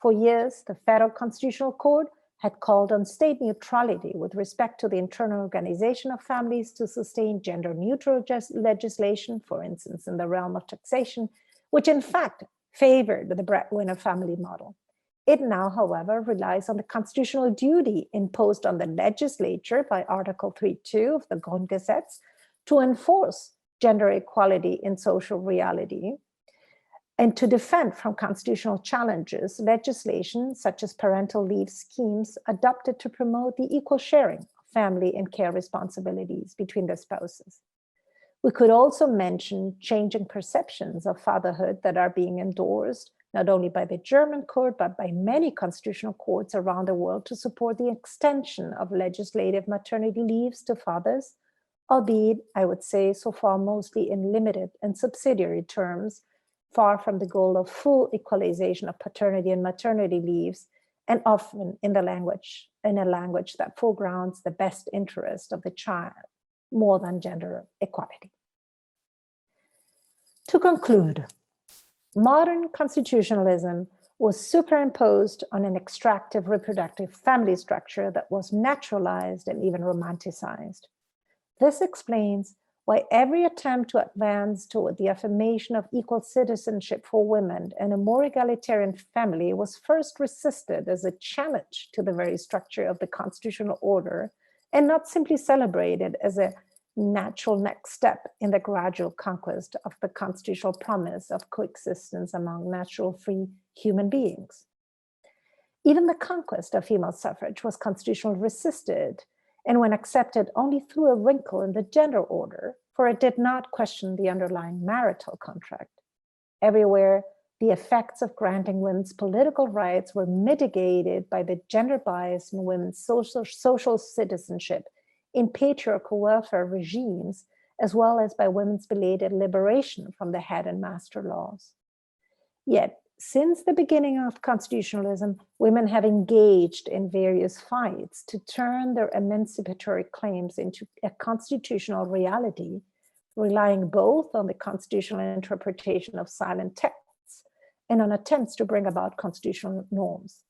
For years, the Federal Constitutional Court had called on state neutrality with respect to the internal organization of families to sustain gender-neutral legislation, for instance, in the realm of taxation, which in fact favored the breadwinner family model. It now, however, relies on the constitutional duty imposed on the legislature by Article 3.2 of the Grundgesetz to enforce gender equality in social reality and to defend from constitutional challenges legislation such as parental leave schemes adopted to promote the equal sharing of family and care responsibilities between the spouses. We could also mention changing perceptions of fatherhood that are being endorsed not only by the German court, but by many constitutional courts around the world to support the extension of legislative maternity leaves to fathers, albeit, I would say, so far mostly in limited and subsidiary terms, far from the goal of full equalization of paternity and maternity leaves, and often in a language that foregrounds the best interest of the child more than gender equality. To conclude, modern constitutionalism was superimposed on an extractive reproductive family structure that was naturalized and even romanticized. This explains why every attempt to advance toward the affirmation of equal citizenship for women and a more egalitarian family was first resisted as a challenge to the very structure of the constitutional order and not simply celebrated as a natural next step in the gradual conquest of the constitutional promise of coexistence among natural free human beings. Even the conquest of female suffrage was constitutionally resisted, and when accepted only through a wrinkle in the gender order, for it did not question the underlying marital contract. Everywhere, the effects of granting women's political rights were mitigated by the gender bias in women's social citizenship in patriarchal welfare regimes, as well as by women's belated liberation from the head and master laws. Yet, since the beginning of constitutionalism, women have engaged in various fights to turn their emancipatory claims into a constitutional reality, relying both on the constitutional interpretation of silent texts and on attempts to bring about constitutional norms.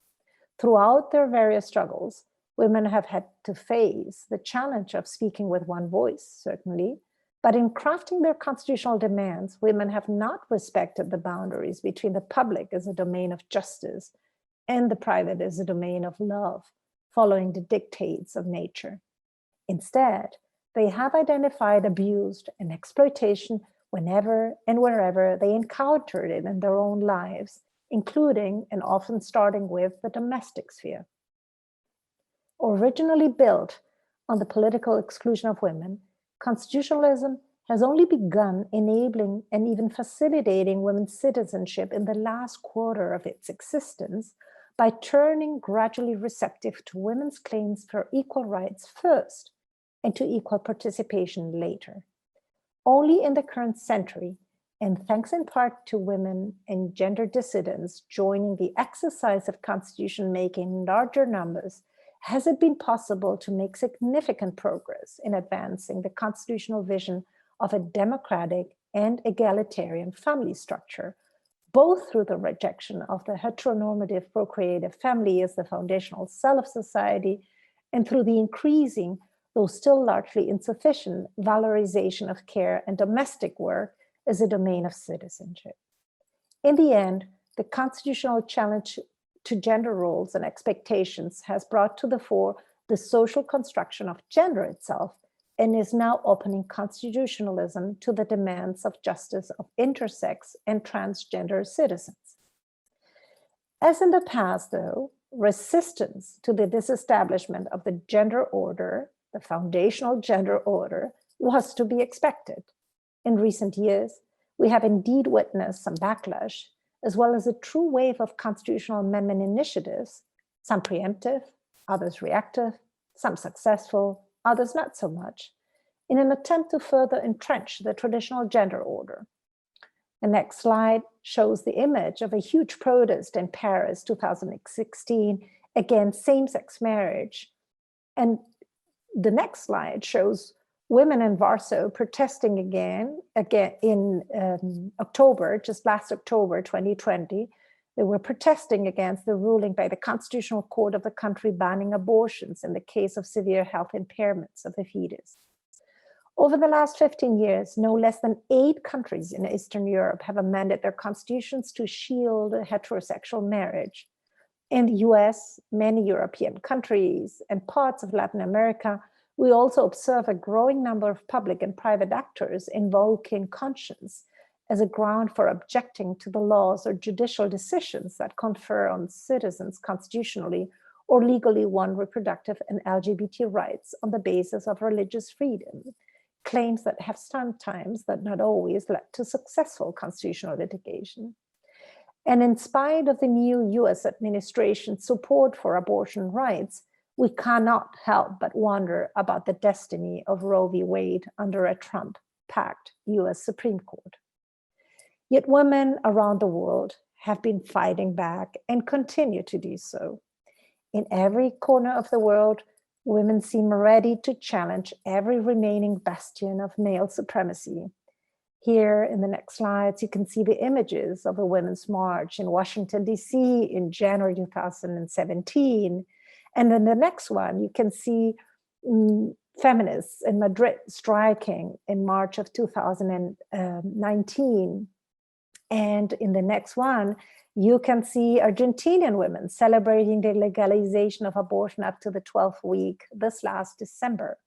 Throughout their various struggles, women have had to face the challenge of speaking with one voice, certainly, but in crafting their constitutional demands, women have not respected the boundaries between the public as a domain of justice and the private as a domain of love, following the dictates of nature. Instead, they have identified abuse and exploitation whenever and wherever they encountered it in their own lives, including and often starting with the domestic sphere. Originally built on the political exclusion of women, constitutionalism has only begun enabling and even facilitating women's citizenship in the last quarter of its existence by turning gradually receptive to women's claims for equal rights first and to equal participation later. Only in the current century, and thanks in part to women and gender dissidents joining the exercise of constitution making in larger numbers, has it been possible to make significant progress in advancing the constitutional vision of a democratic and egalitarian family structure, both through the rejection of the heteronormative procreative family as the foundational cell of society, and through the increasing, though still largely insufficient, valorization of care and domestic work as a domain of citizenship. In the end, the constitutional challenge to gender roles and expectations has brought to the fore the social construction of gender itself and is now opening constitutionalism to the demands of justice of intersex and transgender citizens. As in the past, though, resistance to the disestablishment of the gender order, the foundational gender order, was to be expected. In recent years, we have indeed witnessed some backlash, as well as a true wave of constitutional amendment initiatives, some preemptive, others reactive, some successful, others not so much, in an attempt to further entrench the traditional gender order. The next slide shows the image of a huge protest in Paris 2016 against same-sex marriage. And the next slide shows women in Warsaw protesting again in October, just last October 2020. They were protesting against the ruling by the Constitutional Court of the country banning abortions in the case of severe health impairments of the fetus. Over the last 15 years, no less than 8 countries in Eastern Europe have amended their constitutions to shield heterosexual marriage. In the US, many European countries, and parts of Latin America, we also observe a growing number of public and private actors invoking conscience as a ground for objecting to the laws or judicial decisions that confer on citizens constitutionally or legally won reproductive and LGBT rights on the basis of religious freedom, claims that have sometimes, but not always, led to successful constitutional litigation. And in spite of the new US administration's support for abortion rights, we cannot help but wonder about the destiny of Roe v. Wade under a Trump-packed US Supreme Court. Yet women around the world have been fighting back and continue to do so. In every corner of the world, women seem ready to challenge every remaining bastion of male supremacy. Here in the next slides, you can see the images of a women's march in Washington, D.C. in January 2017. And then the next one, you can see feminists in Madrid striking in March of 2019. And in the next one, you can see Argentinian women celebrating the legalization of abortion up to the 12th week this last December.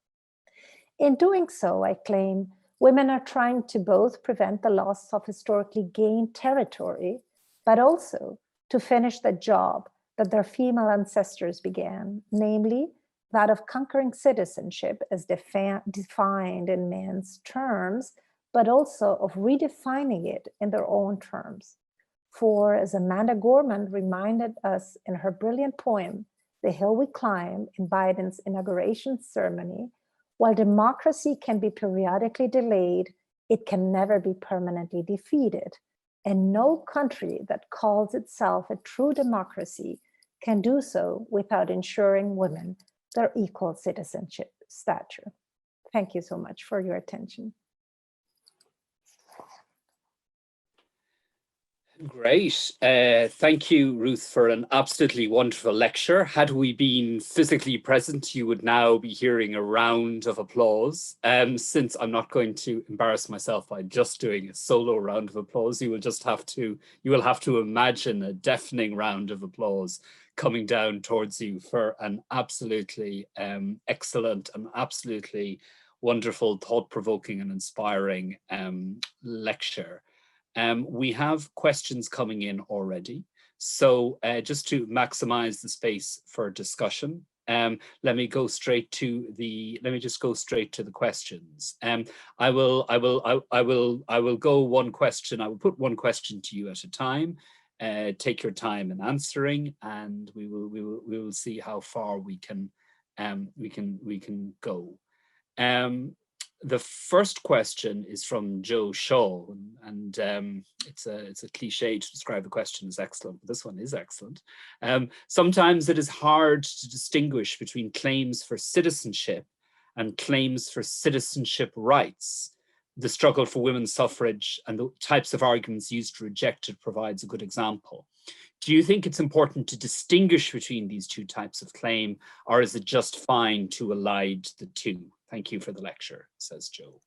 In doing so, I claim, women are trying to both prevent the loss of historically gained territory, but also to finish the job that their female ancestors began, namely that of conquering citizenship as defined in men's terms, but also of redefining it in their own terms. For, as Amanda Gorman reminded us in her brilliant poem, The Hill We Climb, in Biden's inauguration ceremony, while democracy can be periodically delayed, it can never be permanently defeated. And no country that calls itself a true democracy can do so without ensuring women their equal citizenship stature. Thank you so much for your attention. Great. Thank you, Ruth, for an absolutely wonderful lecture. Had we been physically present, you would now be hearing a round of applause. Since I'm not going to embarrass myself by just doing a solo round of applause, you will have to imagine a deafening round of applause coming down towards you for an absolutely excellent and absolutely wonderful, thought-provoking and inspiring lecture. We have questions coming in already. So just to maximize the space for discussion, let me just go straight to the questions. I will go one question. I will put one question to you at a time. Take your time in answering, and we will see how far we can go. The first question is from Joe Shaw, and it's a cliche to describe a question as excellent, but this one is excellent. Sometimes it is hard to distinguish between claims for citizenship and claims for citizenship rights. The struggle for women's suffrage and the types of arguments used to reject it provides a good example. Do you think it's important to distinguish between these two types of claim, or is it just fine to elide the two? Thank you for the lecture, says Joe.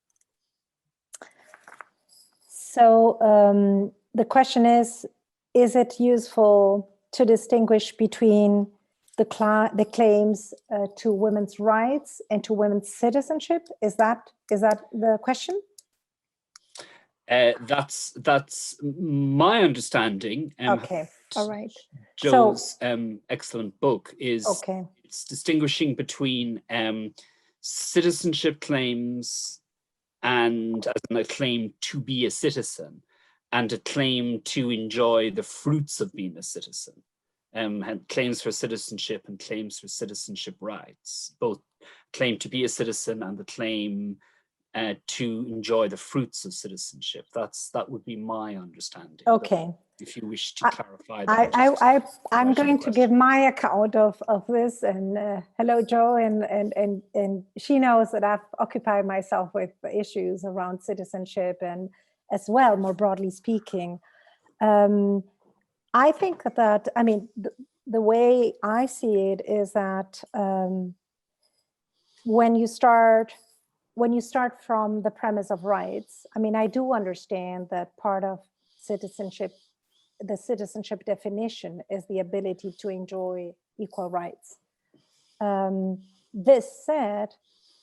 So the question is it useful to distinguish between the claims to women's rights and to women's citizenship? Is that the question? That's my understanding. Okay, all right. Joe's excellent book is it's distinguishing between citizenship claims and as a claim to be a citizen and a claim to enjoy the fruits of being a citizen. And claims for citizenship and claims for citizenship rights, both claim to be a citizen and the claim to enjoy the fruits of citizenship. That would be my understanding. Okay. If you wish to clarify that. I'm going to give my account of this, and hello, Joe, and she knows that I've occupied myself with issues around citizenship and as well, more broadly speaking. I think that, I mean, the way I see it is that when you start from the premise of rights, I mean, I do understand that part of citizenship, the citizenship definition is the ability to enjoy equal rights. This said,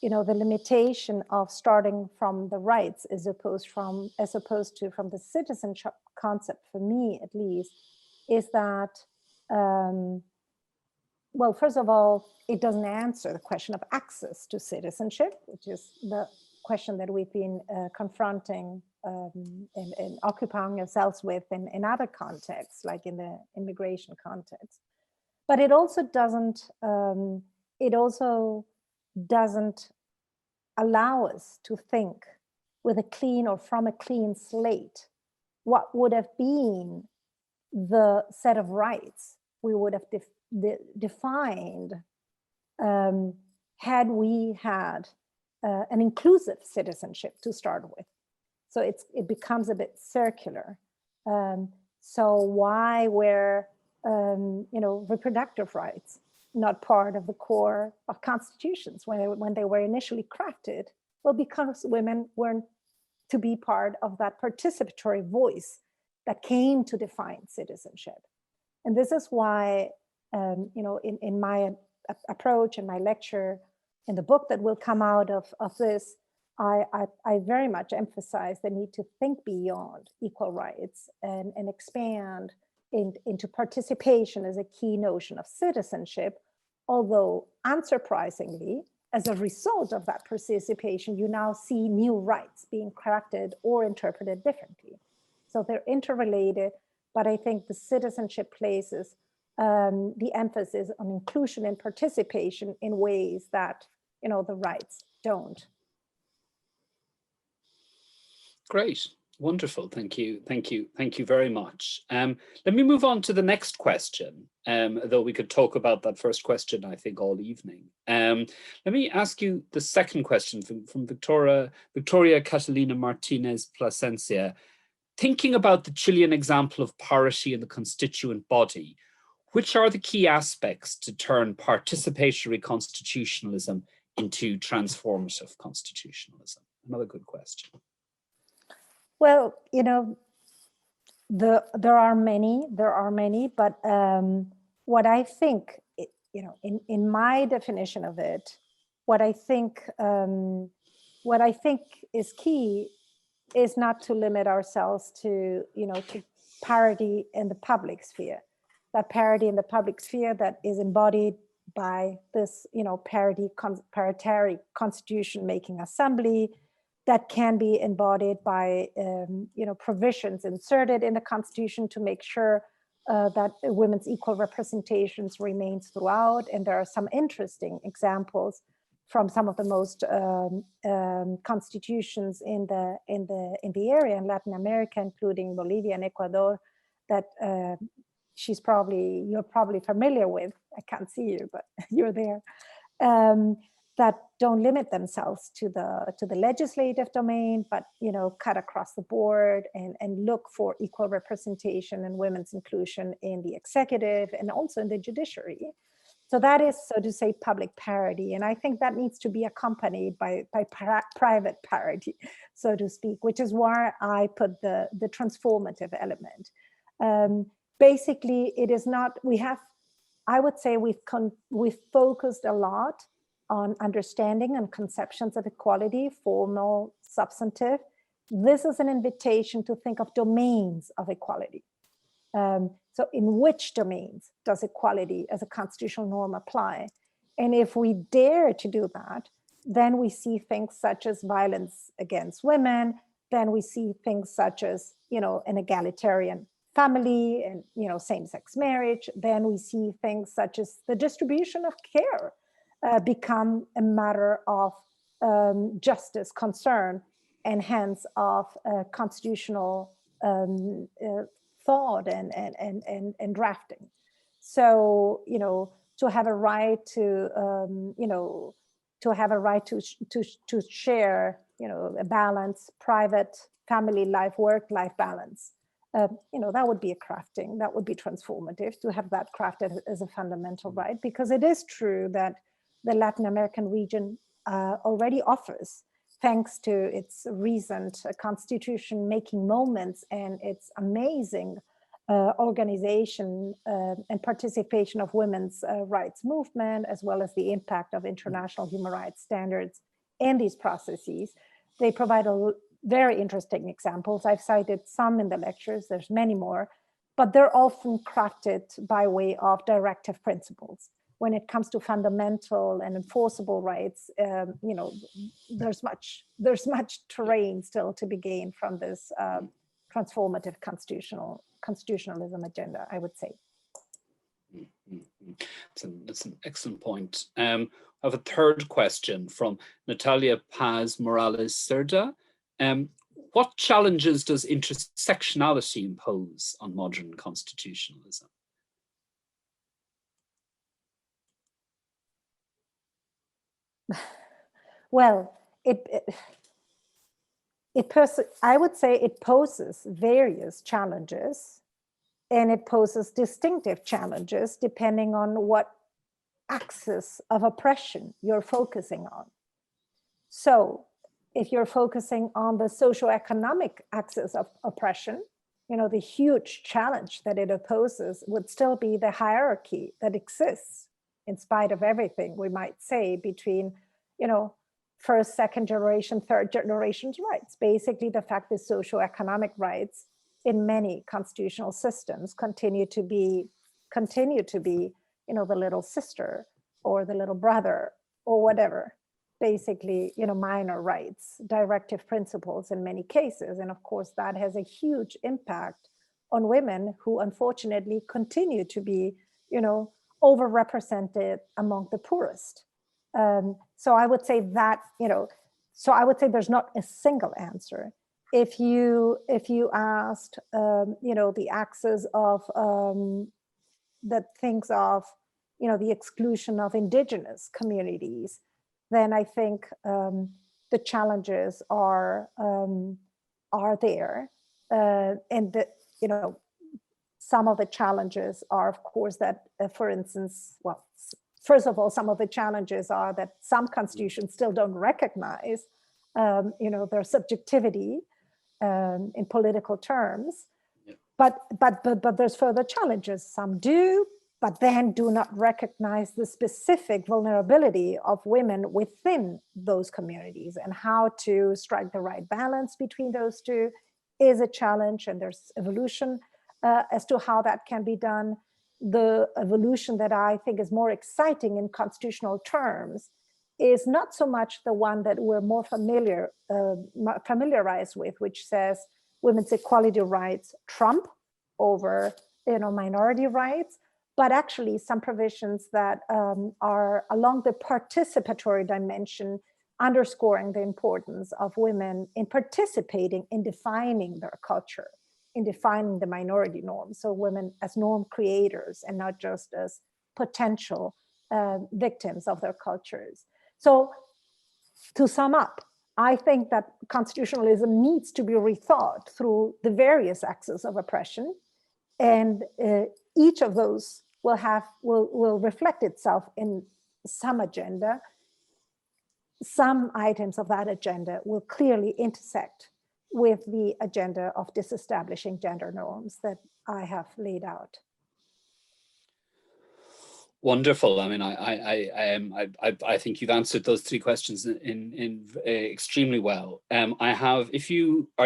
you know, the limitation of starting from the rights as opposed to from the citizenship concept, for me at least, is that, well, first of all, it doesn't answer the question of access to citizenship, which is the question that we've been confronting and occupying ourselves with in other contexts, like in the immigration context. But it also doesn't allow us to think with a clean or from a clean slate what would have been the set of rights we would have defined had we had an inclusive citizenship to start with. So it becomes a bit circular. So why were reproductive rights not part of the core of constitutions when they were initially crafted? Well, because women weren't to be part of that participatory voice that came to define citizenship. And this is why, in my approach and my lecture, in the book that will come out of this, I very much emphasize the need to think beyond equal rights and expand into participation as a key notion of citizenship, although unsurprisingly, as a result of that participation, you now see new rights being crafted or interpreted differently. So they're interrelated, but I think the citizenship places the emphasis on inclusion and participation in ways that, you know, the rights don't. Great. Wonderful. Thank you. Thank you. Thank you very much. Let me move on to the next question, though we could talk about that first question, I think, all evening. Let me ask you the second question from Victoria Catalina Martinez Plasencia. Thinking about the Chilean example of parity in the constituent body, which are the key aspects to turn participatory constitutionalism into transformative constitutionalism? Another good question. Well, you know, there are many, but what I think, you know, in my definition of it, what I think is key is not to limit ourselves to, you know, to parity in the public sphere. That parity in the public sphere that is embodied by this, you know, paritary constitution-making assembly, that can be embodied by, you know, provisions inserted in the Constitution to make sure that women's equal representations remains throughout. And there are some interesting examples from some of the most constitutions in the area in Latin America, including Bolivia and Ecuador, that you're probably familiar with. I can't see you, but you're there. That don't limit themselves to the legislative domain, but, you know, cut across the board and look for equal representation and women's inclusion in the executive and also in the judiciary. So that is, so to say, public parity. And I think that needs to be accompanied by private parity, so to speak, which is where I put the transformative element. Basically, it is not, I would say we've focused a lot on understanding and conceptions of equality, formal, substantive. This is an invitation to think of domains of equality. So in which domains does equality as a constitutional norm apply? And if we dare to do that, then we see things such as violence against women, then we see things such as, you know, an egalitarian family and, you know, same-sex marriage, then we see things such as the distribution of care become a matter of justice concern and hence of constitutional thought and drafting. So, you know, to have a right to, you know, to have a right to share, you know, a balance, private, family life, work-life balance. You know, that would be a crafting, that would be transformative to have that crafted as a fundamental right, because it is true that the Latin American region already offers, thanks to its recent constitution-making moments and its amazing organization and participation of women's rights movement, as well as the impact of international human rights standards in these processes. They provide very interesting examples. I've cited some in the lectures, there's many more, but they're often crafted by way of directive principles. When it comes to fundamental and enforceable rights, you know, there's much terrain still to be gained from this transformative constitutionalism agenda, I would say. That's an excellent point. I have a third question from Natalia Paz Morales Cerda. What challenges does intersectionality impose on modern constitutionalism? Well, I would say it poses various challenges, and it poses distinctive challenges depending on what axis of oppression you're focusing on. So if you're focusing on the socioeconomic axis of oppression, you know, the huge challenge that it opposes would still be the hierarchy that exists in spite of everything we might say between first, second generation, third generation's rights. Basically, the fact that socioeconomic rights in many constitutional systems continue to be, the little sister or the little brother or whatever. Basically, minor rights, directive principles in many cases. And of course, that has a huge impact on women who unfortunately continue to be, overrepresented among the poorest. So I would say that, there's not a single answer. If you asked, the axis of that thinks of, the exclusion of indigenous communities, then I think the challenges are there, and that some of the challenges are, of course, that, for instance, well, first of all, some of the challenges are that some constitutions still don't recognize, their subjectivity in political terms. Yeah. But there's further challenges. Some do, but then do not recognize the specific vulnerability of women within those communities, and how to strike the right balance between those two is a challenge, and there's evolution as to how that can be done. The evolution that I think is more exciting in constitutional terms is not so much the one that we're more familiarized with, which says women's equality rights trump over minority rights, but actually some provisions that are along the participatory dimension, underscoring the importance of women in participating in defining their culture, in defining the minority norms. So women as norm creators and not just as potential victims of their cultures. So to sum up, I think that constitutionalism needs to be rethought through the various axes of oppression, and each of those will reflect itself in some agenda. Some items of that agenda will clearly intersect with the agenda of disestablishing gender norms that I have laid out. Wonderful. I mean, I think you've answered those three questions in extremely well. Are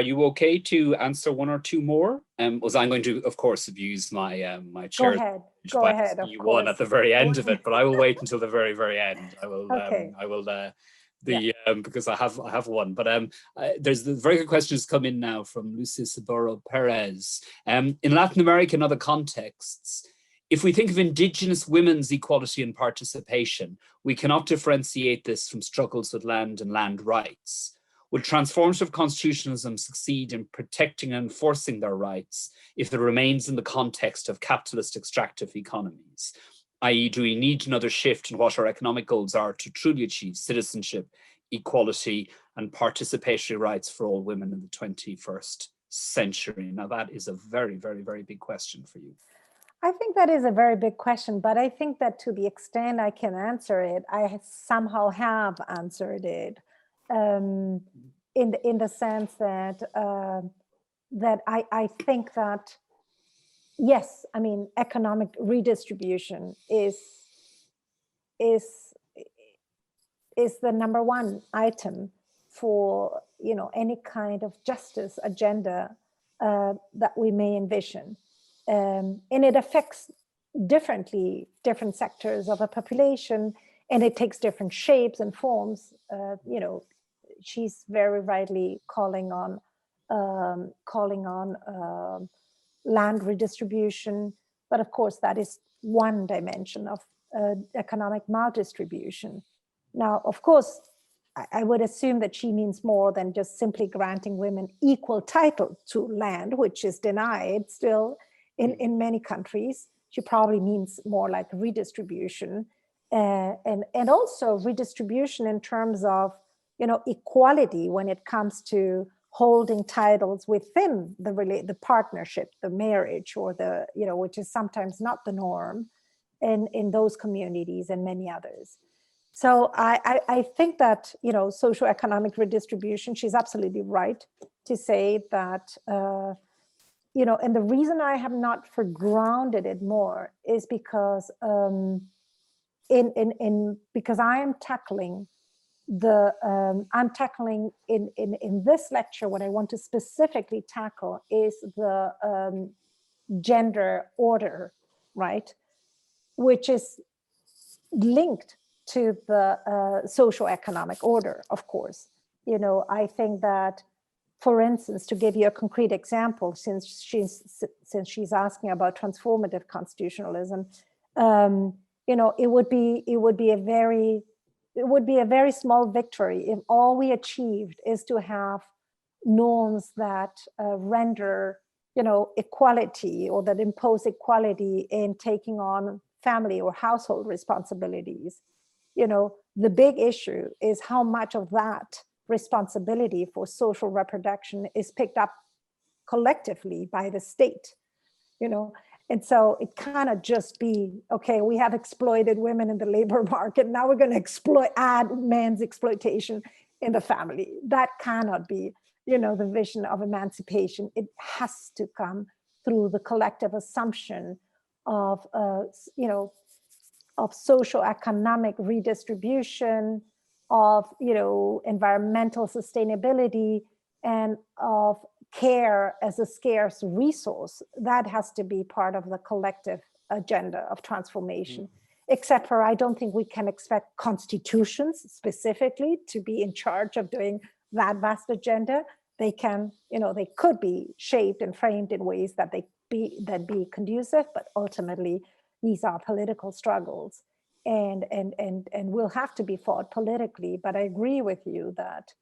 you okay to answer one or two more? Was I'm going to, of course, abuse my my chair. Go ahead. You won at the very end of it, but I will wait until the very, very end. I will. Okay. Because I have one, but there's the very good questions come in now from Lucia Saburo Perez. In Latin America and other contexts, if we think of indigenous women's equality and participation, we cannot differentiate this from struggles with land and land rights. Will transformative constitutionalism succeed in protecting and enforcing their rights if it remains in the context of capitalist extractive economies? I.e., do we need another shift in what our economic goals are to truly achieve citizenship, equality, and participatory rights for all women in the 21st century? Now, that is a very, very, very big question for you. I think that is a very big question, but I think that to the extent I can answer it, I somehow have answered it, in the sense that I think that, yes, I mean, economic redistribution is the number one item for any kind of justice agenda that we may envision. And it affects differently different sectors of a population, and it takes different shapes and forms. She's very rightly calling on land redistribution, but of course that is one dimension of economic maldistribution. Now, of course, I would assume that she means more than just simply granting women equal title to land, which is denied still in many countries. She probably means more like redistribution, and also redistribution in terms of equality when it comes to holding titles within the partnership, the marriage, or the which is sometimes not the norm in those communities and many others. So I think that socioeconomic redistribution, she's absolutely right to say that and the reason I have not foregrounded it more is because because I am tackling I'm tackling in this lecture, what I want to specifically tackle is the gender order, right? Which is linked to the socioeconomic order, of course. You know, I think that, for instance, to give you a concrete example, since she's asking about transformative constitutionalism, you know, it would be a very small victory if all we achieved is to have norms that render, you know, equality, or that impose equality in taking on family or household responsibilities. You know, the big issue is how much of that responsibility for social reproduction is picked up collectively by the state, you know. And so it cannot just be, okay, we have exploited women in the labor market, now we're going to add men's exploitation in the family. That cannot be, you know, the vision of emancipation. It has to come through the collective assumption of, you know, of socioeconomic redistribution, of, you know, environmental sustainability, and of care as a scarce resource. That has to be part of the collective agenda of transformation. Except for, I don't think we can expect constitutions specifically to be in charge of doing that vast agenda. They can, you know, they could be shaped and framed in ways that be conducive, but ultimately these are political struggles, and will have to be fought politically. But I agree with you that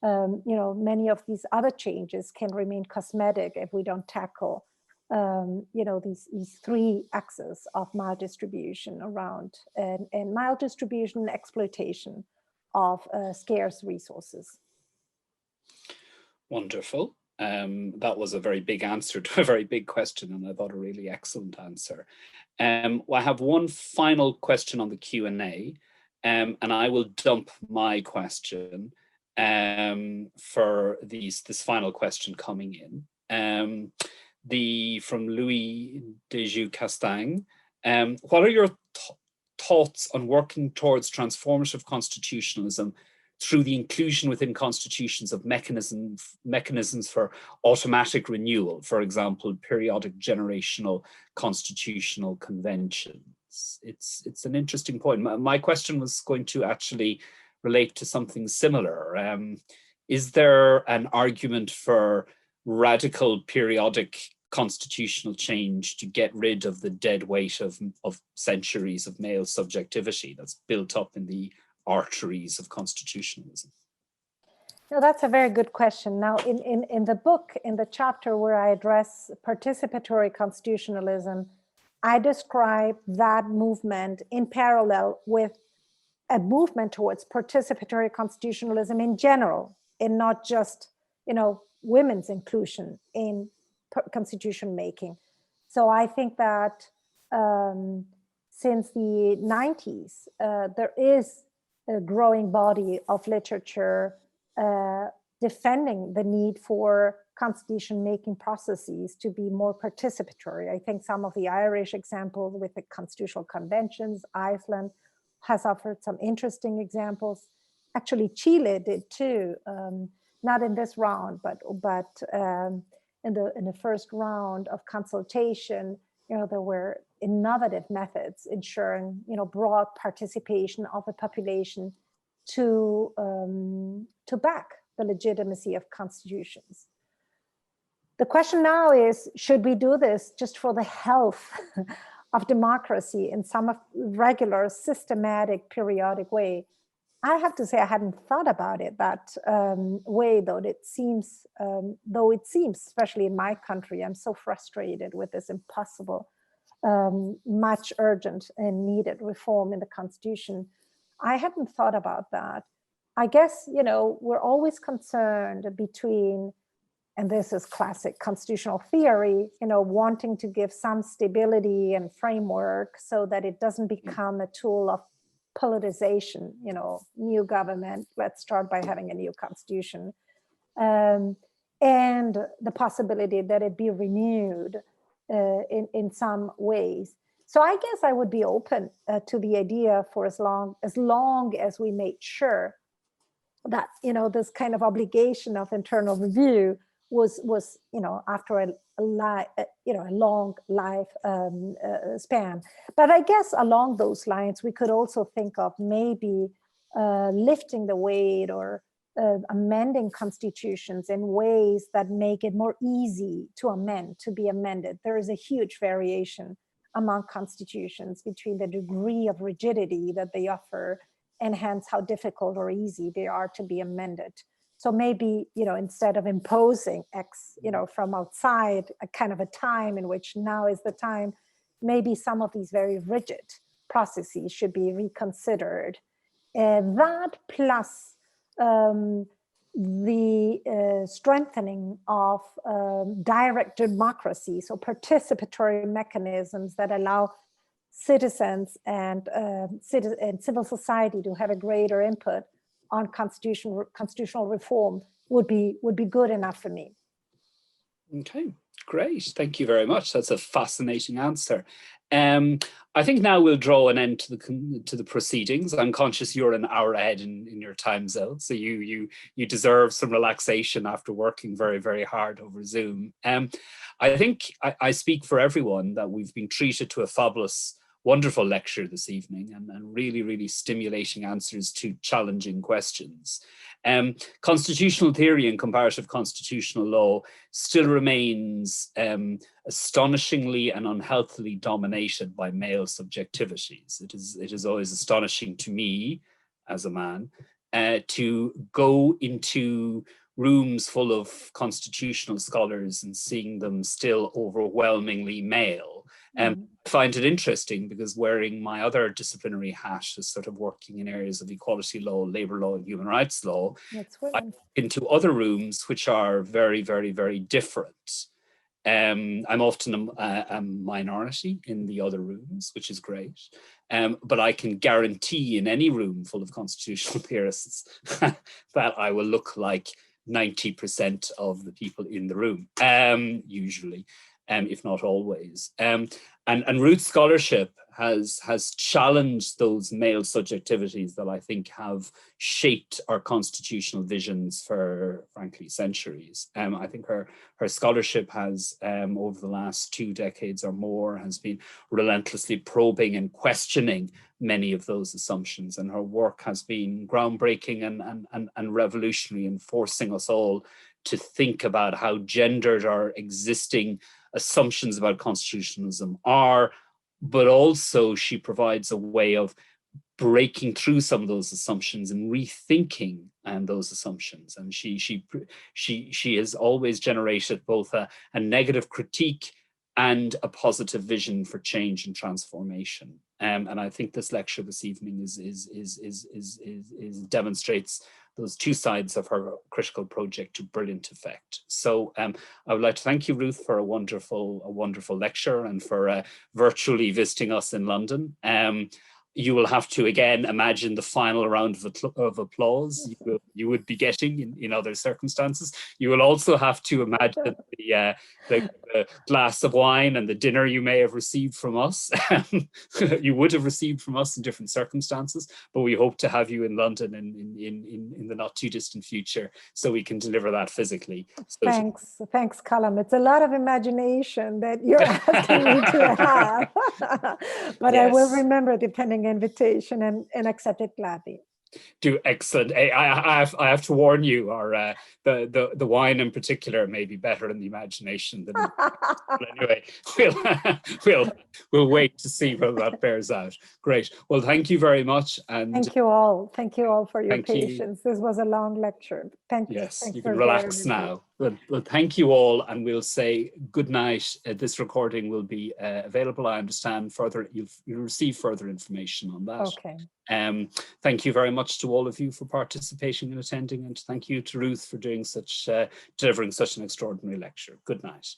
you know, many of these other changes can remain cosmetic if we don't tackle you know, these three axes of maldistribution around, and maldistribution and exploitation of scarce resources. Wonderful. That was a very big answer to a very big question, and I thought a really excellent answer. Well, I have one final question on the Q&A, and I will dump my question for this final question coming in. From Louis Dejoux Castang. What are your thoughts on working towards transformative constitutionalism through the inclusion within constitutions of mechanisms for automatic renewal, for example, periodic generational constitutional conventions? It's an interesting point. My question was going to actually relate to something similar. Is there an argument for radical periodic constitutional change to get rid of the dead weight of centuries of male subjectivity that's built up in the arteries of constitutionalism? No, that's a very good question. Now, in the book, in the chapter where I address participatory constitutionalism, I describe that movement in parallel with a movement towards participatory constitutionalism in general, and not just, you know, women's inclusion in constitution making. So I think that since the 90s, there is a growing body of literature defending the need for constitution making processes to be more participatory. I think some of the Irish examples with the constitutional conventions, Iceland has offered some interesting examples. Actually, Chile did too, not in this round, but in the first round of consultation. You know, there were innovative methods ensuring, you know, broad participation of the population to back the legitimacy of constitutions. The question now is, should we do this just for the health of democracy in some regular, systematic, periodic way? I have to say I hadn't thought about it that way, though it seems, especially in my country, I'm so frustrated with this impossible, much urgent and needed reform in the Constitution. I hadn't thought about that. I guess, you know, we're always concerned between, and this is classic constitutional theory, you know, wanting to give some stability and framework so that it doesn't become a tool of politicization, you know, new government, let's start by having a new constitution, and the possibility that it be renewed in some ways. So I guess I would be open to the idea for as long as we made sure that, this kind of obligation of internal review was after a long life span. But I guess along those lines, we could also think of maybe lifting the weight or amending constitutions in ways that make it more easy to be amended. There is a huge variation among constitutions between the degree of rigidity that they offer and hence how difficult or easy they are to be amended. So maybe, instead of imposing from outside a kind of a time in which now is the time, maybe some of these very rigid processes should be reconsidered. That plus the strengthening of direct democracy, so participatory mechanisms that allow citizens and civil society to have a greater input on constitutional reform would be good enough for me. Okay, great. Thank you very much. That's a fascinating answer. I think now we'll draw an end to the proceedings. I'm conscious you're an hour ahead in your time zone, so you deserve some relaxation after working very, very hard over Zoom. I think I speak for everyone that we've been treated to a fabulous, wonderful lecture this evening and really, really stimulating answers to challenging questions. Constitutional theory and comparative constitutional law still remains astonishingly and unhealthily dominated by male subjectivities. It is always astonishing to me as a man to go into rooms full of constitutional scholars and seeing them still overwhelmingly male. I find it interesting because wearing my other disciplinary hat as sort of working in areas of equality law, labor law, and human rights law, into other rooms which are very, very, very different. I'm often a minority in the other rooms, which is great. But I can guarantee in any room full of constitutional theorists that I will look like 90% of the people in the room, usually. If not always. And Ruth's scholarship has challenged those male subjectivities that I think have shaped our constitutional visions for, frankly, centuries. I think her scholarship has, over the last 2 decades or more, has been relentlessly probing and questioning many of those assumptions, and her work has been groundbreaking and revolutionary in forcing us all to think about how gendered our existing assumptions about constitutionalism are, but also she provides a way of breaking through some of those assumptions and rethinking those assumptions. And she has always generated both a negative critique and a positive vision for change and transformation. And I think this lecture this evening demonstrates those two sides of her critical project to brilliant effect. So I would like to thank you, Ruth, for a wonderful lecture and for virtually visiting us in London. You will have to again imagine the final round of applause you would be getting in other circumstances. You will also have to imagine the glass of wine and the dinner you may have received from us. You would have received from us in different circumstances, but we hope to have you in London in the not too distant future so we can deliver that physically. So thanks, Colm. It's a lot of imagination that you're asking me to have, but yes. I will remember depending invitation and accept it gladly. Do excellent. I have to warn you, or the wine in particular may be better in the imagination than. But anyway, we'll wait to see whether that bears out. Great. Well, thank you very much, and thank you all for your patience. This was a long lecture. Thank you. Yes, you can relax now. Well, thank you all, and we'll say good night. This recording will be available. I understand you'll receive further information on that. Okay. Thank you very much to all of you for participating and attending, and thank you to Ruth for doing delivering such an extraordinary lecture. Good night.